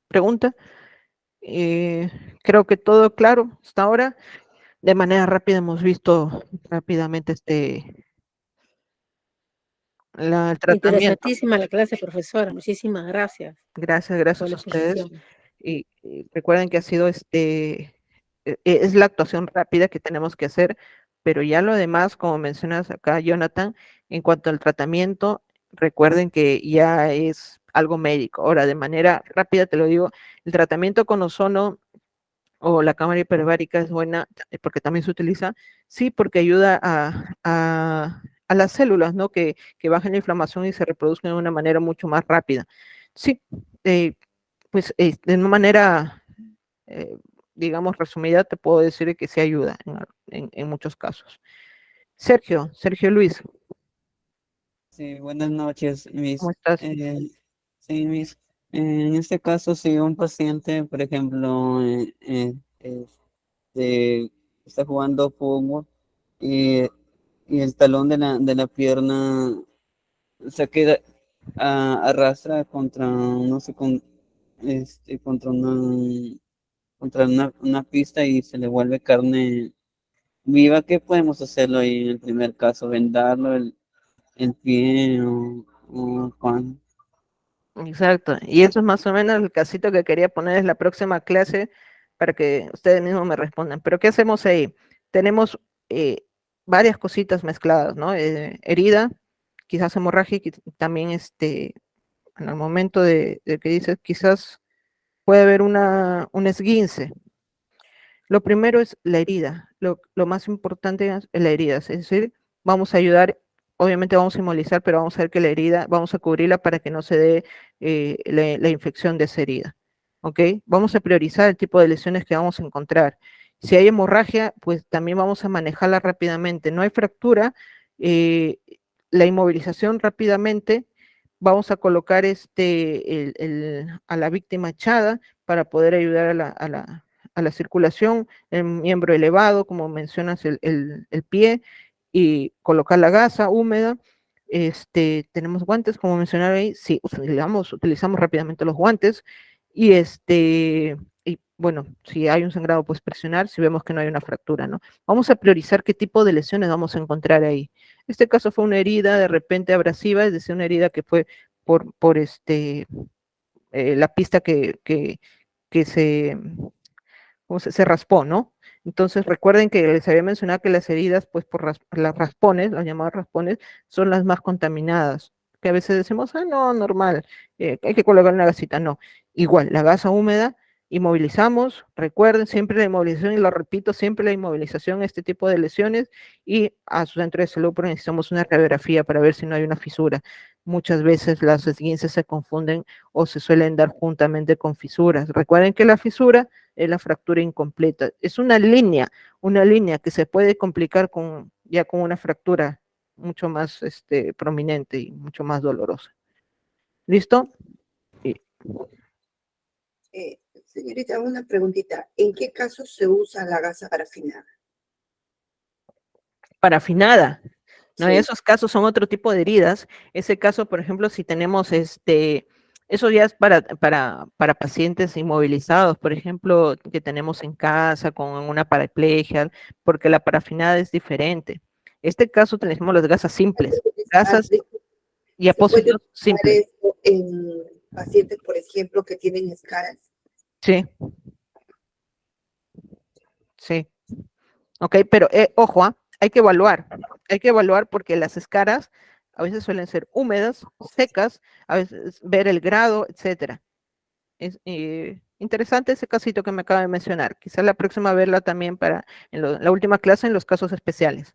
pregunta. Creo que todo claro hasta ahora. De manera rápida hemos visto rápidamente el tratamiento. Interesantísima la clase, profesora. Muchísimas gracias Gracias por a la ustedes. exposición. y recuerden que ha sido es la actuación rápida que tenemos que hacer, pero ya lo demás, como mencionas acá, Jonathan, en cuanto al tratamiento, recuerden que ya es algo médico. Ahora, de manera rápida te lo digo, el tratamiento con ozono o la cámara hiperbárica es buena porque también se utiliza, sí, porque ayuda a las células, ¿no? Que bajen la inflamación y se reproduzcan de una manera mucho más rápida. Sí, pues de una manera, eh, digamos, resumida, te puedo decir que sí ayuda en muchos casos. Sergio Luis, Sí, buenas noches, ¿cómo Miss. estás? Sí, Miss. En este caso, si un paciente, por ejemplo, está jugando fútbol y, y el talón de la pierna se queda, arrastra contra, no sé, contra una pista y se le vuelve carne viva, ¿qué podemos hacerlo ahí en el primer caso? ¿Vendarlo el pie o cuándo? Exacto, y eso es más o menos el casito que quería poner en la próxima clase para que ustedes mismos me respondan. Pero ¿qué hacemos ahí? Tenemos eh, varias cositas mezcladas, ¿no? Herida, quizás hemorrágica, y también en el momento de que dices, quizás puede haber un esguince. Lo primero es la herida, lo más importante es la herida, es decir, vamos a ayudar, obviamente vamos a inmovilizar, pero vamos a ver que la herida, vamos a cubrirla para que no se dé la infección de esa herida, ¿ok? Vamos a priorizar el tipo de lesiones que vamos a encontrar. Si hay hemorragia, pues también vamos a manejarla rápidamente. No hay fractura, eh, la inmovilización rápidamente, vamos a colocar a la víctima echada para poder ayudar a la circulación, el miembro elevado, como mencionas, el pie, y colocar la gasa húmeda. Tenemos guantes, como mencionaron ahí, sí, utilizamos rápidamente los guantes, y bueno, si hay un sangrado, pues presionar, si vemos que no hay una fractura, ¿no? Vamos a priorizar qué tipo de lesiones vamos a encontrar ahí. Este caso fue una herida de repente abrasiva, es decir, una herida que fue por la pista que se raspó, ¿no? Entonces recuerden que les había mencionado que las heridas, pues por las raspones, las llamadas raspones, son las más contaminadas. Que a veces decimos, no, normal, hay que colocar una gasita. No, igual, la gasa húmeda, inmovilizamos, recuerden siempre la inmovilización, y lo repito, siempre la inmovilización, este tipo de lesiones, y a su centro de salud pues, necesitamos una radiografía para ver si no hay una fisura. Muchas veces las esguinces se confunden o se suelen dar juntamente con fisuras. Recuerden que la fisura es la fractura incompleta. Es una línea que se puede complicar ya con una fractura mucho más prominente y mucho más dolorosa. ¿Listo? Sí. Señorita, una preguntita. ¿En qué casos se usa la gasa parafinada? Parafinada. ¿No? Sí. Esos casos son otro tipo de heridas. Ese caso, por ejemplo, si tenemos eso ya es para pacientes inmovilizados, por ejemplo, que tenemos en casa con una paraplegia, porque la parafinada es diferente. Este caso tenemos las gasas simples, gasas y ¿Se puede apósitos usar simples. esto en pacientes, por ejemplo, que tienen escaras? Sí, sí. Ok, pero ojo, hay que evaluar porque las escaras a veces suelen ser húmedas, secas, a veces ver el grado, etcétera. Es interesante ese casito que me acaba de mencionar. Quizá la próxima verla también la última clase en los casos especiales.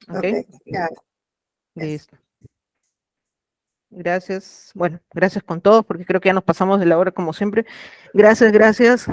Ok, Ok, claro. listo. Gracias. Bueno, gracias con todos porque creo que ya nos pasamos de la hora como siempre. Gracias.